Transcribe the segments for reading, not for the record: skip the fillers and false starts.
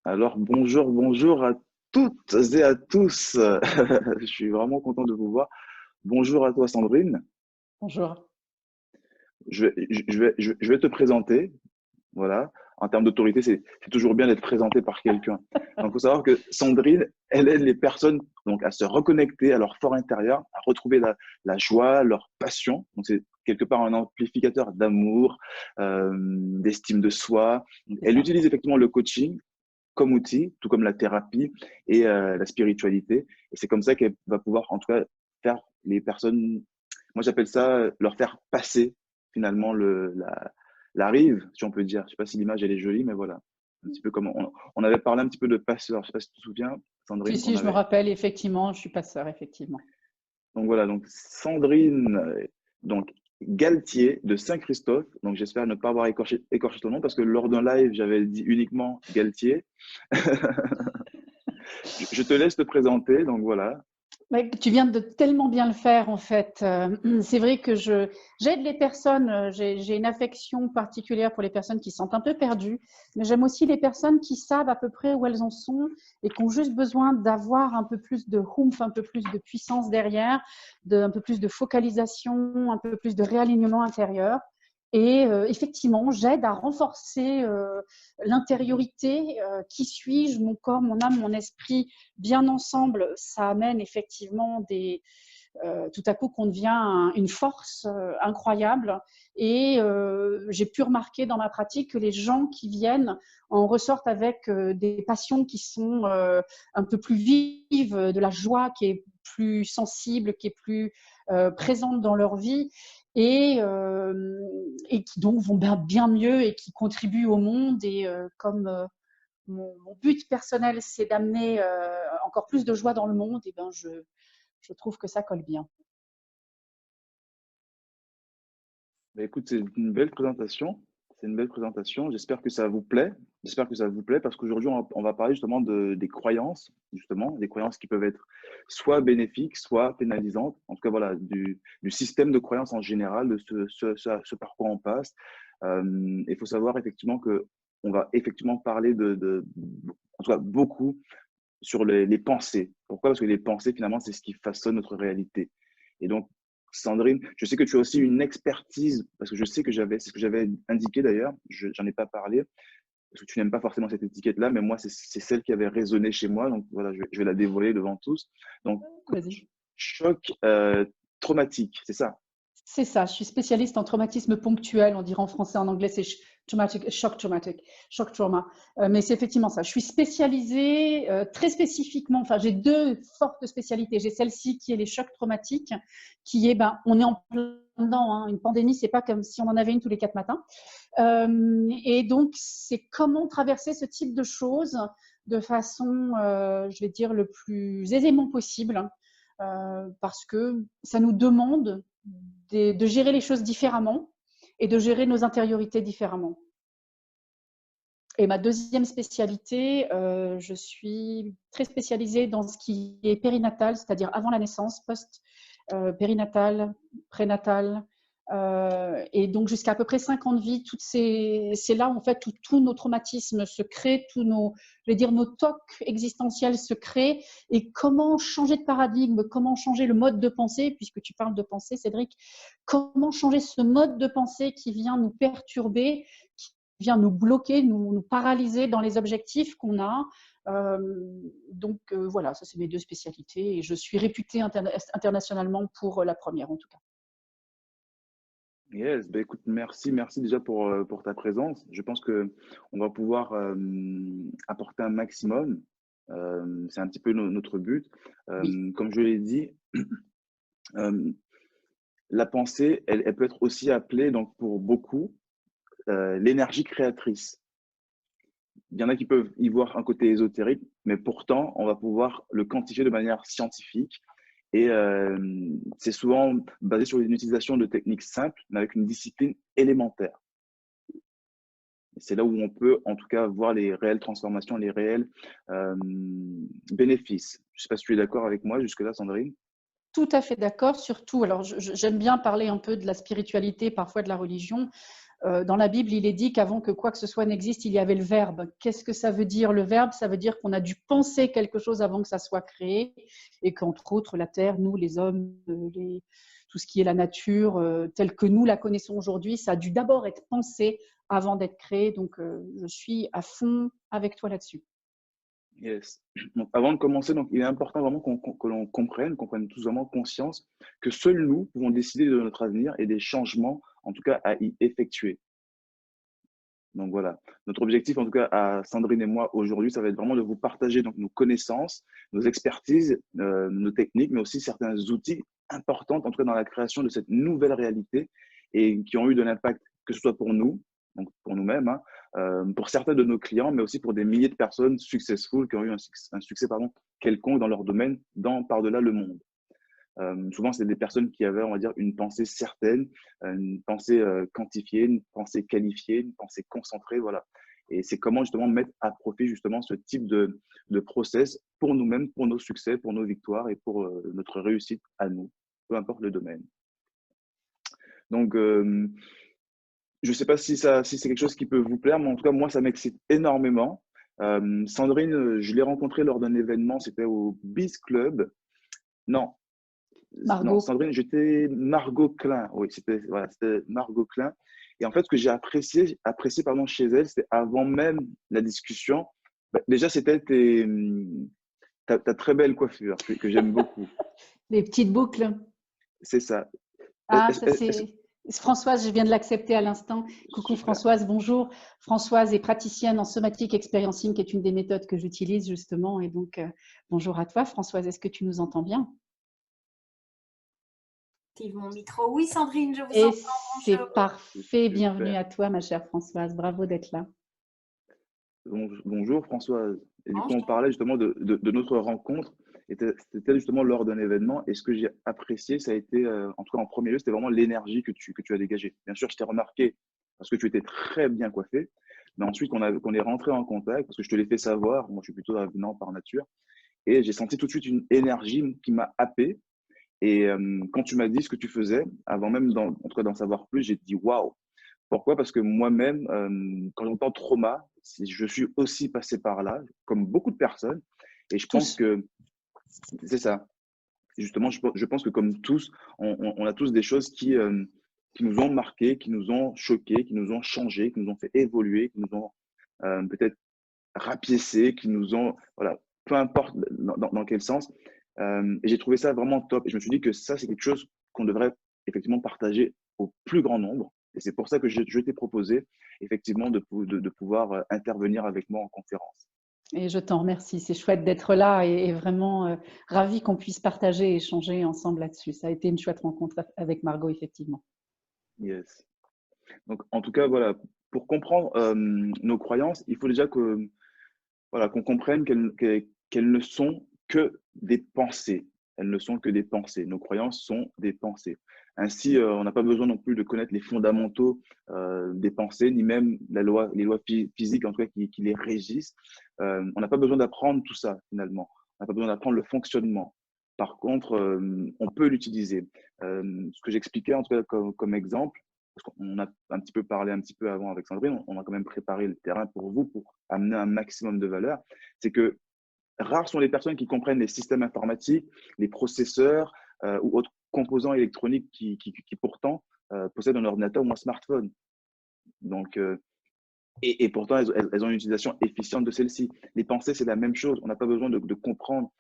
Alors, bonjour à toutes et à tous. Je suis vraiment content de vous voir. Bonjour à toi, Sandrine. Bonjour. Je vais te présenter. Voilà. En termes d'autorité, c'est toujours bien d'être présenté par quelqu'un. Donc, il faut savoir que Sandrine, elle aide les personnes donc, à se reconnecter à leur fort intérieur, à retrouver la joie, leur passion. Donc, c'est quelque part un amplificateur d'amour, d'estime de soi. C'est Elle ça. utilise effectivement le coaching comme outil, tout comme la thérapie et la spiritualité. Et c'est comme ça qu'elle va pouvoir, en tout cas, faire les personnes, moi j'appelle ça, leur faire passer finalement la rive, si on peut dire. Je ne sais pas si l'image elle est jolie, mais voilà. Un petit peu comme on avait parlé un petit peu de passeur. Je ne sais pas si tu te souviens, Si, Sandrine, qu'on si, je me avait. rappelle, effectivement, je suis passeur, effectivement. Donc voilà, donc Sandrine, donc Galtier de Saint-Christophe. Donc j'espère ne pas avoir écorché ton nom parce que lors d'un live, j'avais dit uniquement Galtier. Je te laisse te présenter, donc voilà. Ouais, tu viens de tellement bien le faire, en fait. C'est vrai que j'aide les personnes, j'ai une affection particulière pour les personnes qui se sentent un peu perdues, mais j'aime aussi les personnes qui savent à peu près où elles en sont et qui ont juste besoin d'avoir un peu plus de oomph, un peu plus de puissance derrière, un peu plus de focalisation, un peu plus de réalignement intérieur. Et effectivement, j'aide à renforcer l'intériorité. Qui suis-je? Mon corps, mon âme, mon esprit, bien ensemble, ça amène effectivement tout à coup qu'on devient une force incroyable. Et j'ai pu remarquer dans ma pratique que les gens qui viennent en ressortent avec des passions qui sont un peu plus vives, de la joie qui est plus sensible, qui est plus présente dans leur vie. Et qui donc vont bien mieux et qui contribuent au monde. Et comme mon but personnel, c'est d'amener encore plus de joie dans le monde, et ben je trouve que ça colle bien. Bah, écoute, c'est une belle présentation. C'est une belle présentation. J'espère que ça vous plaît. J'espère que ça vous plaît parce qu'aujourd'hui, on va parler justement des croyances, justement, des croyances qui peuvent être soit bénéfiques, soit pénalisantes. En tout cas, voilà, du système de croyances en général, de ce par quoi on passe. Il faut savoir effectivement que on va effectivement parler en tout cas, beaucoup sur les pensées. Pourquoi? Parce que les pensées, finalement, c'est ce qui façonne notre réalité. Et donc, Sandrine, je sais que tu as aussi une expertise, parce que je sais que c'est ce que j'avais indiqué d'ailleurs, j'en ai pas parlé, parce que tu n'aimes pas forcément cette étiquette-là, mais moi, c'est celle qui avait résonné chez moi, donc voilà, je vais la dévoiler devant tous. Donc, Vas-y. choc traumatique, c'est ça? C'est ça, je suis spécialiste en traumatisme ponctuel, on dirait en français, en anglais c'est shock trauma. Mais c'est effectivement ça. Je suis spécialisée très spécifiquement, enfin j'ai deux fortes spécialités. J'ai celle-ci qui est les chocs traumatiques, qui est, on est en plein dedans, hein. Une pandémie, c'est pas comme si on en avait une tous les 4 matins. Et donc c'est comment traverser ce type de choses de façon, je vais dire, le plus aisément possible. Parce que ça nous demande de gérer les choses différemment et de gérer nos intériorités différemment. Et ma deuxième spécialité, je suis très spécialisée dans ce qui est périnatal, c'est-à-dire avant la naissance, post-périnatal, prénatal, et donc jusqu'à peu près 5 ans de vie. C'est là en fait où tous nos traumatismes se créent, je vais dire, nos tocs existentiels se créent. Et comment changer de paradigme, comment changer le mode de pensée, puisque tu parles de pensée, Cédric, comment changer ce mode de pensée qui vient nous perturber, qui vient nous bloquer, nous paralyser dans les objectifs qu'on a. Donc voilà, ça c'est mes deux spécialités et je suis réputée internationalement pour la première en tout cas. Yes, bah écoute, merci déjà pour ta présence. Je pense que on va pouvoir apporter un maximum. C'est un petit peu notre but. Oui, Comme je l'ai dit, euh, la pensée, elle peut être aussi appelée, donc pour beaucoup, l'énergie créatrice. Il y en a qui peuvent y voir un côté ésotérique, mais pourtant, on va pouvoir le quantifier de manière scientifique. Et c'est souvent basé sur une utilisation de techniques simples, mais avec une discipline élémentaire. C'est là où on peut, en tout cas, voir les réelles transformations, les réels bénéfices. Je ne sais pas si tu es d'accord avec moi jusque-là, Sandrine. tout à fait d'accord. Surtout, alors j'aime bien parler un peu de la spiritualité, parfois de la religion. Dans la Bible, il est dit qu'avant que quoi que ce soit n'existe, il y avait le verbe. Qu'est-ce que ça veut dire le verbe? Ça veut dire qu'on a dû penser quelque chose avant que ça soit créé et qu'entre autres, la terre, nous, les hommes, tout ce qui est la nature, telle que nous la connaissons aujourd'hui, ça a dû d'abord être pensé avant d'être créé. Donc, je suis à fond avec toi là-dessus. Yes. Donc, avant de commencer, donc, il est important vraiment que l'on comprenne, qu'on prenne tous vraiment conscience que seuls nous pouvons décider de notre avenir et des changements, en tout cas, à y effectuer. Donc voilà, notre objectif, en tout cas, à Sandrine et moi aujourd'hui, ça va être vraiment de vous partager donc, nos connaissances, nos expertises, nos techniques, mais aussi certains outils importants, en tout cas dans la création de cette nouvelle réalité et qui ont eu de l'impact, que ce soit pour nous, donc pour nous-mêmes, hein, pour certains de nos clients, mais aussi pour des milliers de personnes successful qui ont eu un succès quelconque dans leur domaine, par-delà le monde. Souvent, c'est des personnes qui avaient, on va dire, une pensée certaine, une pensée quantifiée, une pensée qualifiée, une pensée concentrée, voilà. Et c'est comment justement mettre à profit justement ce type de process pour nous-mêmes, pour nos succès, pour nos victoires et pour notre réussite à nous, peu importe le domaine. Donc, je ne sais pas si c'est quelque chose qui peut vous plaire, mais en tout cas, moi, ça m'excite énormément. Sandrine, je l'ai rencontrée lors d'un événement, c'était au Biz Club. Non, Margot. Sandrine, j'étais Margot Klein. Oui, c'était Margot Klein. Et en fait, ce que j'ai apprécié chez elle, c'était avant même la discussion. Déjà, c'était ta très belle coiffure que j'aime beaucoup. Les petites boucles. C'est ça. Ah, ça c'est Françoise, je viens de l'accepter à l'instant. Coucou Super. Françoise, bonjour. Françoise est praticienne en somatic experiencing, qui est une des méthodes que j'utilise justement. Et donc, bonjour à toi Françoise, est-ce que tu nous entends bien? Active mon micro. Oui Sandrine, je vous Et entends. c'est Bonjour. parfait, Super. bienvenue à toi ma chère Françoise, bravo d'être là. Bonjour Françoise. Et du coup, on Bonjour. parlait justement de notre rencontre. C'était justement lors d'un événement. Et ce que j'ai apprécié, ça a été, en tout cas en premier lieu, c'était vraiment l'énergie que tu as dégagée. Bien sûr, je t'ai remarqué parce que tu étais très bien coiffé. Mais ensuite, qu'on est rentré en contact, parce que je te l'ai fait savoir, moi je suis plutôt avenant par nature. Et j'ai senti tout de suite une énergie qui m'a happé. Et quand tu m'as dit ce que tu faisais, avant même en tout cas d'en savoir plus, j'ai dit waouh. Pourquoi? Parce que moi-même, quand j'entends trauma, je suis aussi passé par là, comme beaucoup de personnes. Et je pense que c'est ça. Justement, je pense que comme tous, on a tous des choses qui nous ont marqués, qui nous ont choqués, qui nous ont changés, qui nous ont fait évoluer, qui nous ont peut-être rapiécés, qui nous ont, voilà, peu importe dans quel sens. Et j'ai trouvé ça vraiment top. Et je me suis dit que ça, c'est quelque chose qu'on devrait effectivement partager au plus grand nombre. Et c'est pour ça que je t'ai proposé effectivement de pouvoir intervenir avec moi en conférence. Et je t'en remercie, c'est chouette d'être là et vraiment ravie qu'on puisse partager et échanger ensemble là-dessus. Ça a été une chouette rencontre avec Margot, effectivement. Yes. Donc, en tout cas, voilà, pour comprendre nos croyances, il faut déjà voilà, qu'on comprenne qu'elles ne sont que des pensées. Elles ne sont que des pensées. Nos croyances sont des pensées. Ainsi, on n'a pas besoin non plus de connaître les fondamentaux des pensées, ni même les lois physiques, en tout cas, qui les régissent. On n'a pas besoin d'apprendre tout ça, finalement. On n'a pas besoin d'apprendre le fonctionnement. Par contre, on peut l'utiliser. Ce que j'expliquais, en tout cas, comme exemple, parce qu'on a un petit peu parlé un petit peu avant avec Sandrine, on a quand même préparé le terrain pour vous, pour amener un maximum de valeur, c'est que rares sont les personnes qui comprennent les systèmes informatiques, les processeurs ou autres composants électroniques qui pourtant possèdent un ordinateur ou un smartphone. Donc, et pourtant, elles ont une utilisation efficiente de celle-ci. Les pensées, c'est la même chose. On n'a pas besoin de comprendre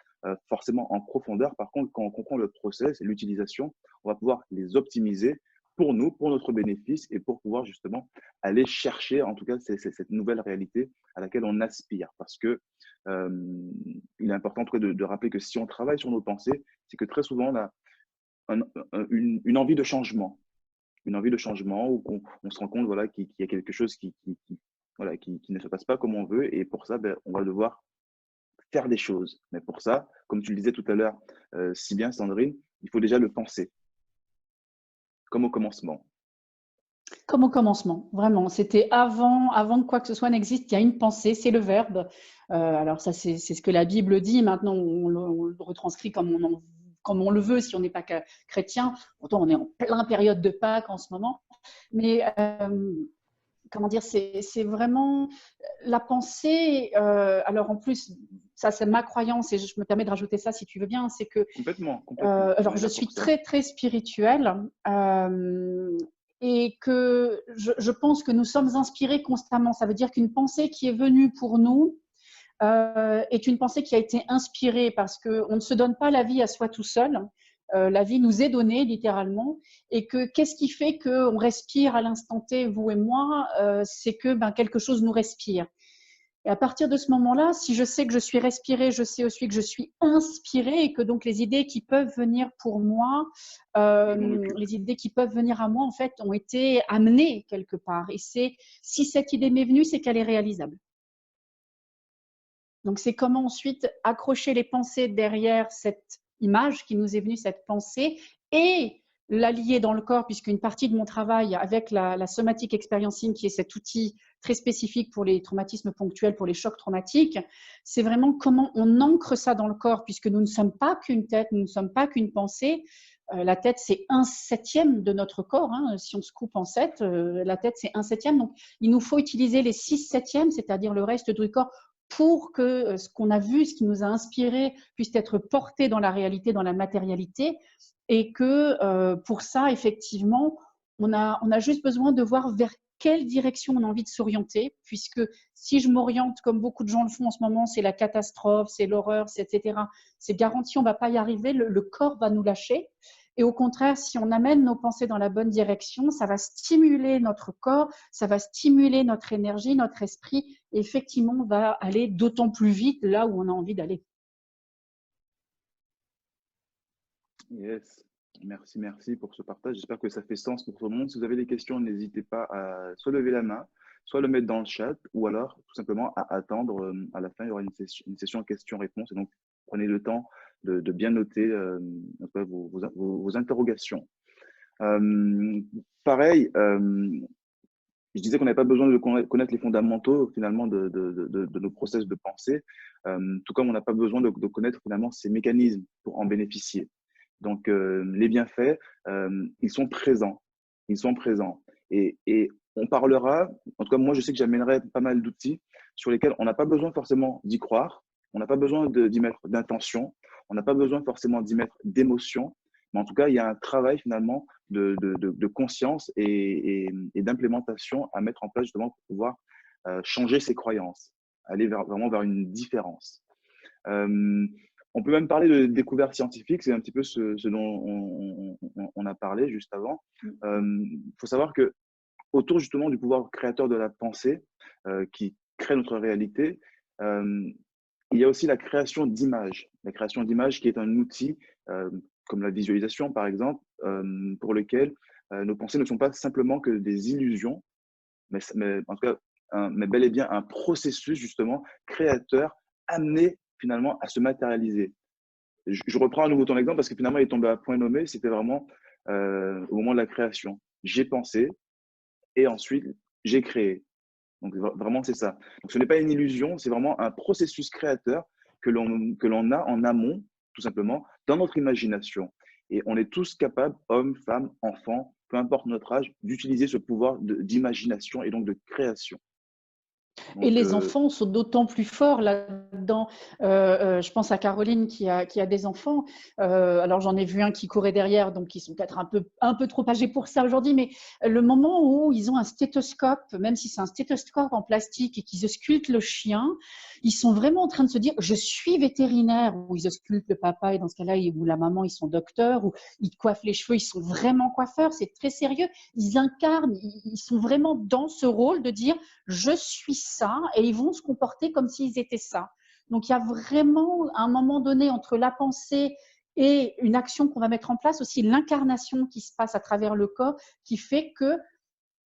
forcément en profondeur. Par contre, quand on comprend le process et l'utilisation, on va pouvoir les optimiser pour nous, pour notre bénéfice et pour pouvoir justement aller chercher, en tout cas, cette nouvelle réalité à laquelle on aspire. Parce que il est important en tout cas, de rappeler que si on travaille sur nos pensées, c'est que très souvent, on a une envie de changement. Une envie de changement où on se rend compte voilà, qu'il y a quelque chose voilà, qui ne se passe pas comme on veut. Et pour ça, ben, on va devoir faire des choses. Mais pour ça, comme tu le disais tout à l'heure, si bien Sandrine, il faut déjà le penser, comme au commencement. Comme au commencement, vraiment. C'était avant que quoi que ce soit n'existe, il y a une pensée, c'est le verbe. Alors ça, c'est ce que la Bible dit. Maintenant, on le retranscrit comme on le veut si on n'est pas chrétien. Pourtant, on est en plein période de Pâques en ce moment. Mais comment dire, c'est vraiment la pensée. Alors en plus, ça c'est ma croyance et je me permets de rajouter ça si tu veux bien, c'est que Complètement, complètement. alors On est je là pour suis ça. très très spirituelle et que je pense que nous sommes inspirés constamment. Ça veut dire qu'une pensée qui est venue pour nous est une pensée qui a été inspirée parce qu'on ne se donne pas la vie à soi tout seul. La vie nous est donnée littéralement et que qu'est-ce qui fait qu'on respire à l'instant T, vous et moi, c'est que quelque chose nous respire. Et à partir de ce moment-là, si je sais que je suis respirée, je sais aussi que je suis inspirée et que donc les idées qui peuvent venir pour moi, les idées qui peuvent venir à moi, en fait, ont été amenées quelque part. Et si cette idée m'est venue, c'est qu'elle est réalisable. Donc, c'est comment ensuite accrocher les pensées derrière cette image qui nous est venue, cette pensée, et la lier dans le corps, puisqu'une partie de mon travail avec la somatic experiencing, qui est cet outil très spécifique pour les traumatismes ponctuels, pour les chocs traumatiques, c'est vraiment comment on ancre ça dans le corps, puisque nous ne sommes pas qu'une tête, nous ne sommes pas qu'une pensée. La tête, c'est 1/7 de notre corps. Hein. Si on se coupe en 7, la tête, c'est 1/7. Donc, il nous faut utiliser les 6/7, c'est-à-dire le reste du corps, pour que ce qu'on a vu, ce qui nous a inspiré, puisse être porté dans la réalité, dans la matérialité. Et que pour ça, effectivement, on a juste besoin de voir vers quelle direction on a envie de s'orienter, puisque si je m'oriente, comme beaucoup de gens le font en ce moment, c'est la catastrophe, c'est l'horreur, etc. C'est garanti, on ne va pas y arriver, le corps va nous lâcher. Et au contraire, si on amène nos pensées dans la bonne direction, ça va stimuler notre corps, ça va stimuler notre énergie, notre esprit, et effectivement, on va aller d'autant plus vite là où on a envie d'aller. Yes. Merci, merci pour ce partage. J'espère que ça fait sens pour tout le monde. Si vous avez des questions, n'hésitez pas à soit lever la main, soit le mettre dans le chat, ou alors tout simplement à attendre. À la fin, il y aura une session questions-réponses. Et donc, prenez le temps de bien noter vos interrogations. Pareil, je disais qu'on n'avait pas besoin de connaître les fondamentaux finalement de nos process de pensée, tout comme on n'a pas besoin de connaître finalement ces mécanismes pour en bénéficier. Donc, les bienfaits, ils sont présents. Ils sont présents. Et on parlera, en tout cas, moi, je sais que j'amènerai pas mal d'outils sur lesquels on n'a pas besoin forcément d'y croire, on n'a pas besoin d'y mettre d'intention, on n'a pas besoin forcément d'y mettre d'émotion, mais en tout cas, il y a un travail finalement de conscience et d'implémentation à mettre en place justement pour pouvoir changer ses croyances, aller vraiment vers une différence. On peut même parler de découverte scientifique, c'est un petit peu ce dont on a parlé juste avant. Faut savoir que autour justement du pouvoir créateur de la pensée qui crée notre réalité, il y a aussi la création d'images. La création d'images qui est un outil comme la visualisation par exemple, pour lequel nos pensées ne sont pas simplement que des illusions, mais en tout cas, mais bel et bien un processus justement créateur amené finalement à se matérialiser. Je reprends à nouveau ton exemple parce que finalement, il est tombé à point nommé. C'était vraiment au moment de la création. J'ai pensé et ensuite, j'ai créé. Donc, vraiment, c'est ça. Donc, ce n'est pas une illusion, c'est vraiment un processus créateur que l'on a en amont, tout simplement, dans notre imagination. Et on est tous capables, hommes, femmes, enfants, peu importe notre âge, d'utiliser ce pouvoir d'imagination et donc de création. Et Donc, les enfants sont d'autant plus forts là-dedans. Je pense à Caroline qui a des enfants. Alors j'en ai vu un qui courait derrière, donc ils sont peut-être un peu trop âgés pour ça aujourd'hui, mais le moment où ils ont un stéthoscope, même si c'est un stéthoscope en plastique et qu'ils auscultent le chien, ils sont vraiment en train de se dire « je suis vétérinaire » ou ils auscultent le papa et dans ce cas-là, ou la maman, ils sont docteurs, ou ils coiffent les cheveux, ils sont vraiment coiffeurs, c'est très sérieux. Ils incarnent, ils sont vraiment dans ce rôle de dire « je suis ça » et ils vont se comporter comme s'ils étaient ça. Donc, il y a vraiment, à un moment donné, entre la pensée et une action qu'on va mettre en place, aussi l'incarnation qui se passe à travers le corps, qui fait que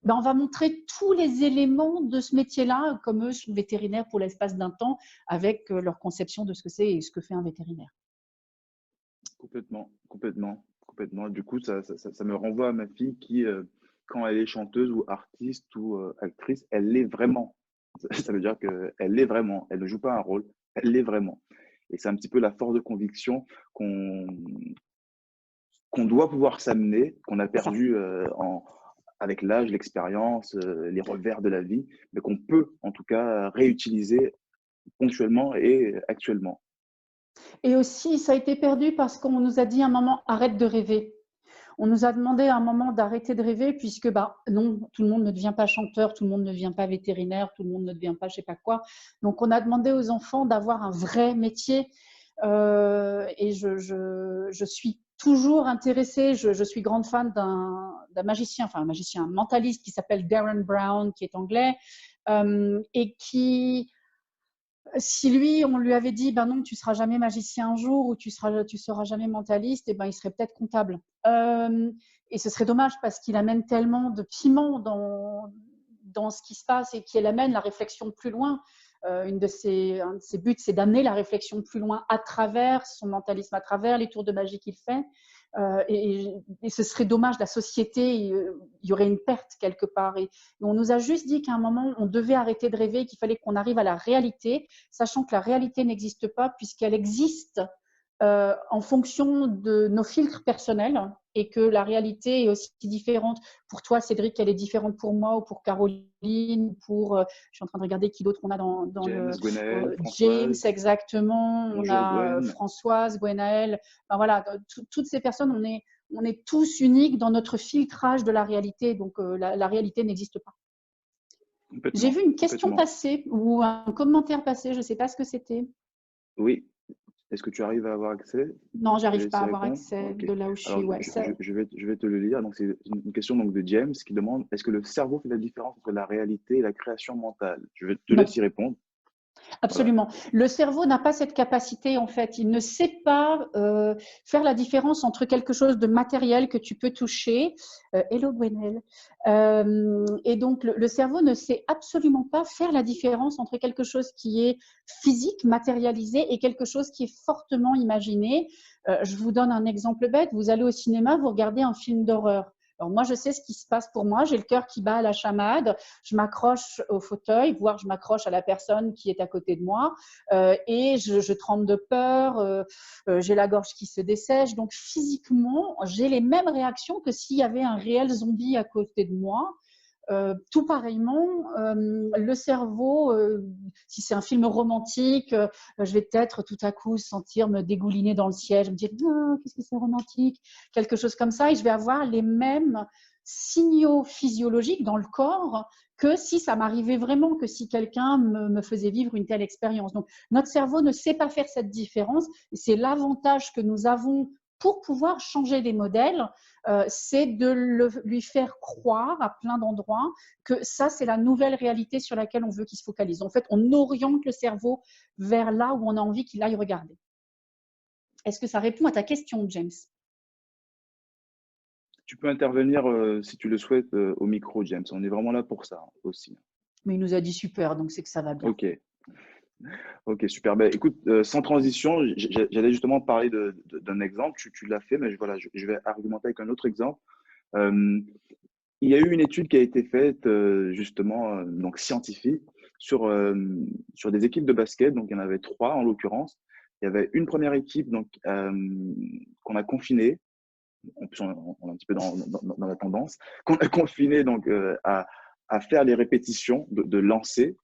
on va montrer tous les éléments de ce métier-là, comme eux sont vétérinaires pour l'espace d'un temps, avec leur conception de ce que c'est et ce que fait un vétérinaire. complètement, complètement, complètement. Du coup, ça me renvoie à ma fille qui, quand elle est chanteuse ou artiste ou actrice, elle l'est vraiment. Ça veut dire qu'elle l'est vraiment. Elle ne joue pas un rôle, elle l'est vraiment. Et c'est un petit peu la force de conviction qu'on doit pouvoir s'amener, qu'on a perdu avec l'âge, l'expérience, les revers de la vie, mais qu'on peut en tout cas réutiliser ponctuellement et actuellement. Et aussi, ça a été perdu parce qu'on nous a dit à un moment, arrête de rêver. On nous a demandé à un moment d'arrêter de rêver puisque bah, non, tout le monde ne devient pas chanteur, tout le monde ne devient pas vétérinaire, tout le monde ne devient pas je sais pas quoi. Donc on a demandé aux enfants d'avoir un vrai métier et je suis toujours intéressée, je suis grande fan d'un magicien, enfin un magicien, un mentaliste qui s'appelle Darren Brown, qui est anglais et qui si lui, on lui avait dit, ben non, tu seras jamais magicien un jour ou tu seras jamais mentaliste, et ben il serait peut-être comptable. Et ce serait dommage parce qu'il amène tellement de piment dans ce qui se passe et qu'il amène la réflexion plus loin. Un de ses buts, c'est d'amener la réflexion plus loin à travers son mentalisme, à travers les tours de magie qu'il fait. Et ce serait dommage, la société, il y aurait une perte quelque part. Et on nous a juste dit qu'à un moment, on devait arrêter de rêver, qu'il fallait qu'on arrive à la réalité, sachant que la réalité n'existe pas puisqu'elle existe en fonction de nos filtres personnels et que la réalité est aussi différente. Pour toi, Cédric, elle est différente pour moi ou pour Caroline, pour, je suis en train de regarder qui d'autre on a dans James, le Gwenaël, James, Françoise, exactement, on bonjour a Gwen. Françoise, Gwenaël, enfin, voilà, toutes ces personnes, on est tous uniques dans notre filtrage de la réalité, donc la réalité n'existe pas. J'ai vu Complètement, une question complètement. passer ou un commentaire passer, je ne sais pas ce que c'était. Oui, est-ce que tu arrives à avoir accès? Non, Je te j'arrive pas laisse à y avoir répondre. accès Ok. de là où je suis. Alors, Ouais, je vais te le lire. Donc, c'est une question donc, de James qui demande, est-ce que le cerveau fait la différence entre la réalité et la création mentale? Je te laisse non. y répondre. Voilà. Absolument. Le cerveau n'a pas cette capacité, en fait. Il ne sait pas faire la différence entre quelque chose de matériel que tu peux toucher. Hello, Gwenel. Et donc, le cerveau ne sait absolument pas faire la différence entre quelque chose qui est physique, matérialisé, et quelque chose qui est fortement imaginé. Je vous donne un exemple bête. Vous allez au cinéma, vous regardez un film d'horreur. Alors moi, je sais ce qui se passe pour moi. J'ai le cœur qui bat à la chamade. Je m'accroche au fauteuil, voire je m'accroche à la personne qui est à côté de moi, et je tremble de peur. J'ai la gorge qui se dessèche. Donc physiquement, j'ai les mêmes réactions que s'il y avait un réel zombie à côté de moi. Tout pareillement, le cerveau, si c'est un film romantique, je vais peut-être tout à coup sentir me dégouliner dans le ciel, je me dire ah, qu'est-ce que c'est romantique, quelque chose comme ça, et je vais avoir les mêmes signaux physiologiques dans le corps que si ça m'arrivait vraiment, que si quelqu'un me faisait vivre une telle expérience. Donc notre cerveau ne sait pas faire cette différence, et c'est l'avantage que nous avons pour pouvoir changer les modèles, c'est de lui faire croire à plein d'endroits que ça, c'est la nouvelle réalité sur laquelle on veut qu'il se focalise. En fait, on oriente le cerveau vers là où on a envie qu'il aille regarder. Est-ce que ça répond à ta question, James? Tu peux intervenir si tu le souhaites au micro, James. On est vraiment là pour ça aussi. Mais il nous a dit super, donc c'est que ça va bien. Ok, ok, super. Ben, écoute, sans transition, j'allais justement parler d'un exemple. Tu l'as fait, mais voilà, je vais argumenter avec un autre exemple. Euh, il y a eu une étude qui a été faite justement donc scientifique sur des équipes de basket. Donc il y en avait trois en l'occurrence. Il y avait une première équipe donc qu'on a confinée. En plus, on est un petit peu dans la tendance. Qu'on a confinée donc à faire les répétitions de lancer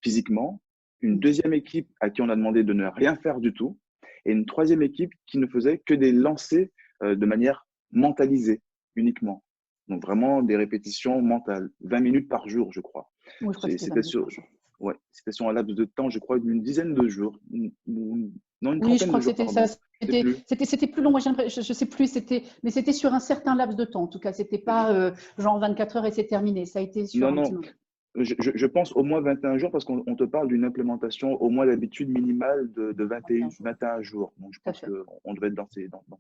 physiquement. Une deuxième équipe à qui on a demandé de ne rien faire du tout. Et une troisième équipe qui ne faisait que des lancers de manière mentalisée uniquement. Donc vraiment des répétitions mentales, 20 minutes par jour, je crois. Oui, je crois que c'était 20 C'était minutes sur, par jour. ouais, c'était sur un laps de temps, je crois, d'une dizaine de jours. Non, une Oui, je trentaine crois de que jours, c'était ça. pardon. Je sais plus. C'était plus long. Moi, je ne sais plus. Mais c'était sur un certain laps de temps. En tout cas, c'était pas genre 24 heures et c'est terminé. Ça a été sur Non, un petit non, moment. je pense au moins 21 jours parce qu'on te parle d'une implémentation au moins d'habitude minimale de 21 jours. 21 jours. Donc, je Tout à pense fait. qu'on devait être dans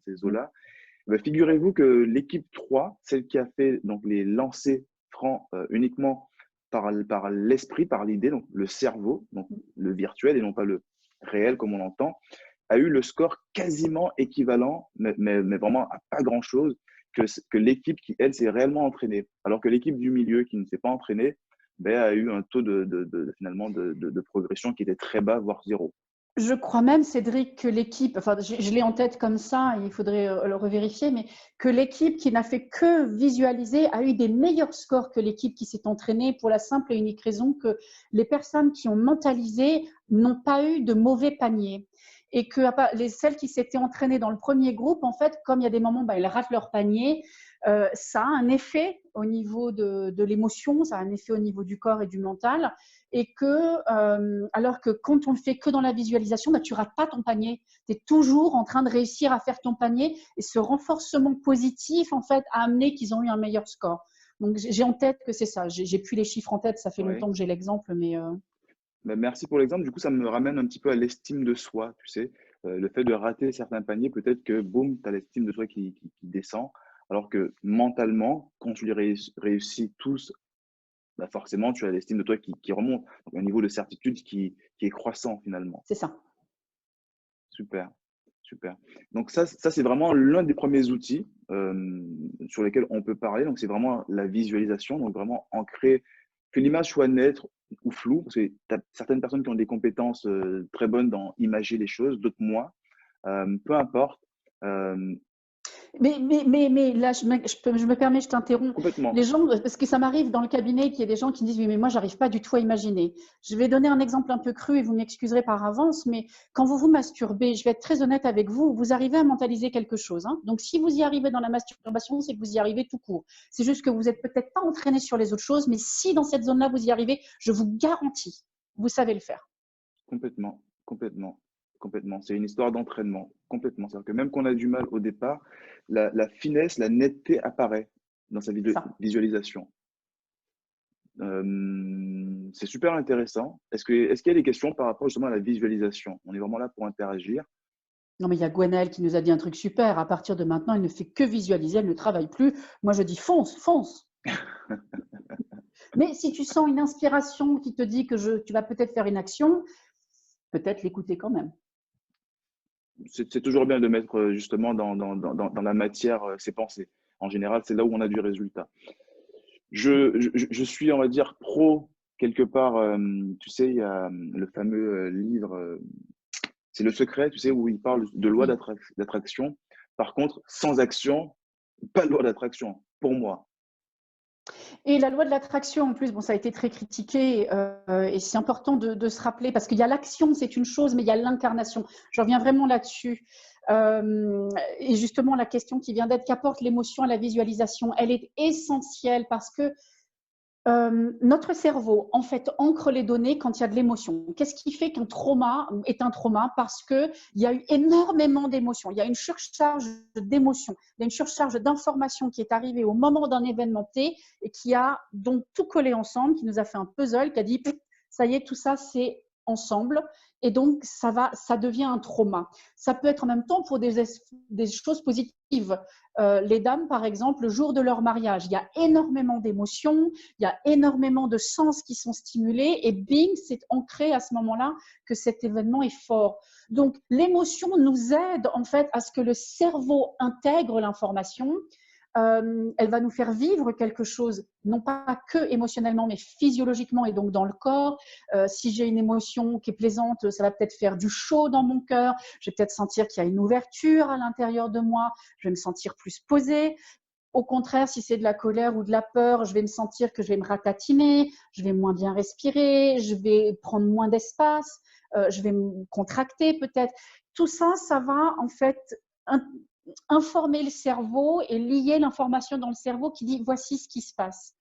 ces eaux-là. Ben, figurez-vous que l'équipe 3, celle qui a fait donc, les lancers francs uniquement par l'esprit, par l'idée, donc le cerveau, donc le virtuel et non pas le réel comme on l'entend, a eu le score quasiment équivalent, mais vraiment à pas grand-chose, que l'équipe qui, elle, s'est réellement entraînée. Alors que l'équipe du milieu qui ne s'est pas entraînée ben, a eu un taux finalement de progression qui était très bas, voire zéro. Je crois même, Cédric, que l'équipe, enfin, je l'ai en tête comme ça, il faudrait le revérifier, mais que l'équipe qui n'a fait que visualiser a eu des meilleurs scores que l'équipe qui s'est entraînée pour la simple et unique raison que les personnes qui ont mentalisé n'ont pas eu de mauvais paniers. Et que celles qui s'étaient entraînées dans le premier groupe, en fait, comme il y a des moments, elles ratent leur panier, ça a un effet au niveau de l'émotion, ça a un effet au niveau du corps et du mental. Et alors que quand on le fait que dans la visualisation, tu rates pas ton panier. Tu es toujours en train de réussir à faire ton panier et ce renforcement positif, en fait, a amené qu'ils ont eu un meilleur score. Donc, j'ai en tête que c'est ça. J'ai plus les chiffres en tête, ça fait longtemps que j'ai l'exemple, mais… Merci pour l'exemple. Du coup, ça me ramène un petit peu à l'estime de soi, tu sais. Le fait de rater certains paniers, peut-être que, boum, tu as l'estime de soi qui descend. Alors que mentalement, quand tu les réussis tous, forcément, tu as l'estime de toi qui remonte. Donc, un niveau de certitude qui est croissant finalement. C'est ça. Super, super. Donc, ça c'est vraiment l'un des premiers outils sur lesquels on peut parler. Donc, c'est vraiment la visualisation. Donc, vraiment ancrer, que l'image soit nette ou floue, parce que tu as certaines personnes qui ont des compétences très bonnes dans imager les choses, d'autres moins. Peu importe. Mais là, je me permets, je t'interromps. Complètement. Les gens, parce que ça m'arrive dans le cabinet qu'il y ait des gens qui me disent oui, mais moi, j'arrive pas du tout à imaginer. Je vais donner un exemple un peu cru et vous m'excuserez par avance, mais quand vous vous masturbez, je vais être très honnête avec vous, vous arrivez à mentaliser quelque chose. Hein. Donc, si vous y arrivez dans la masturbation, c'est que vous y arrivez tout court. C'est juste que vous n'êtes peut-être pas entraîné sur les autres choses, mais si dans cette zone-là, vous y arrivez, je vous garantis, vous savez le faire. Complètement, complètement, complètement. C'est une histoire d'entraînement, complètement. C'est-à-dire que même qu'on a du mal au départ, la finesse, la netteté apparaît dans sa visualisation. C'est super intéressant. Est-ce qu'il y a des questions par rapport justement à la visualisation? On est vraiment là pour interagir. Non, mais il y a Gwenaëlle qui nous a dit un truc super. À partir de maintenant, elle ne fait que visualiser, elle ne travaille plus. Moi, je dis fonce, fonce. Mais si tu sens une inspiration qui te dit que tu vas peut-être faire une action, peut-être l'écouter quand même. C'est toujours bien de mettre justement dans la matière ses pensées. En général, c'est là où on a du résultat. Je suis, on va dire, pro quelque part. Tu sais, il y a le fameux livre, c'est Le Secret, tu sais, où il parle de loi d'attraction. Par contre, sans action, pas de loi d'attraction, pour moi. Et la loi de l'attraction, en plus, bon, ça a été très critiqué et c'est important de se rappeler parce qu'il y a l'action, c'est une chose, mais il y a l'incarnation. Je reviens vraiment là-dessus. Et justement, la question qui vient d'être, qu'apporte l'émotion à la visualisation, elle est essentielle parce que notre cerveau, en fait, ancre les données quand il y a de l'émotion. Qu'est-ce qui fait qu'un trauma est un trauma? Parce qu'il y a eu énormément d'émotions. Il y a une surcharge d'émotions. Il y a une surcharge d'informations qui est arrivée au moment d'un événement T et qui a donc tout collé ensemble, qui nous a fait un puzzle, qui a dit « ça y est, tout ça, c'est ensemble ». Et donc, ça devient un trauma. Ça peut être en même temps pour des choses positives. Les dames, par exemple, le jour de leur mariage, il y a énormément d'émotions, il y a énormément de sens qui sont stimulés et bing, c'est ancré à ce moment-là que cet événement est fort. Donc, l'émotion nous aide en fait à ce que le cerveau intègre l'information. Elle va nous faire vivre quelque chose, non pas que émotionnellement, mais physiologiquement et donc dans le corps. Si j'ai une émotion qui est plaisante, ça va peut-être faire du chaud dans mon cœur. Je vais peut-être sentir qu'il y a une ouverture à l'intérieur de moi. Je vais me sentir plus posée. Au contraire, si c'est de la colère ou de la peur, je vais me sentir que je vais me ratatiner, je vais moins bien respirer, je vais prendre moins d'espace, je vais me contracter peut-être. Tout ça, ça va en fait informer le cerveau et lier l'information dans le cerveau qui dit voici ce qui se passe.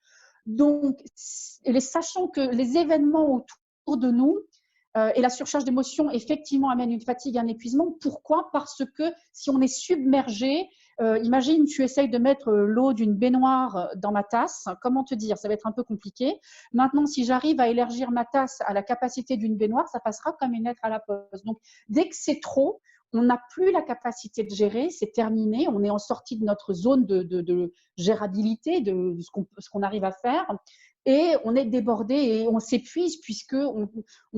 Donc, sachant que les événements autour de nous et la surcharge d'émotions effectivement amène une fatigue, un épuisement. Pourquoi? Parce que si on est submergé, imagine tu essayes de mettre l'eau d'une baignoire dans ma tasse, comment te dire, ça va être un peu compliqué. Maintenant, si j'arrive à élargir ma tasse à la capacité d'une baignoire, ça passera comme une lettre à la poste. Donc, dès que c'est trop, on n'a plus la capacité de gérer, c'est terminé, on est en sortie de notre zone de gérabilité, de ce qu'on arrive à faire, et on est débordé et on s'épuise puisqu'on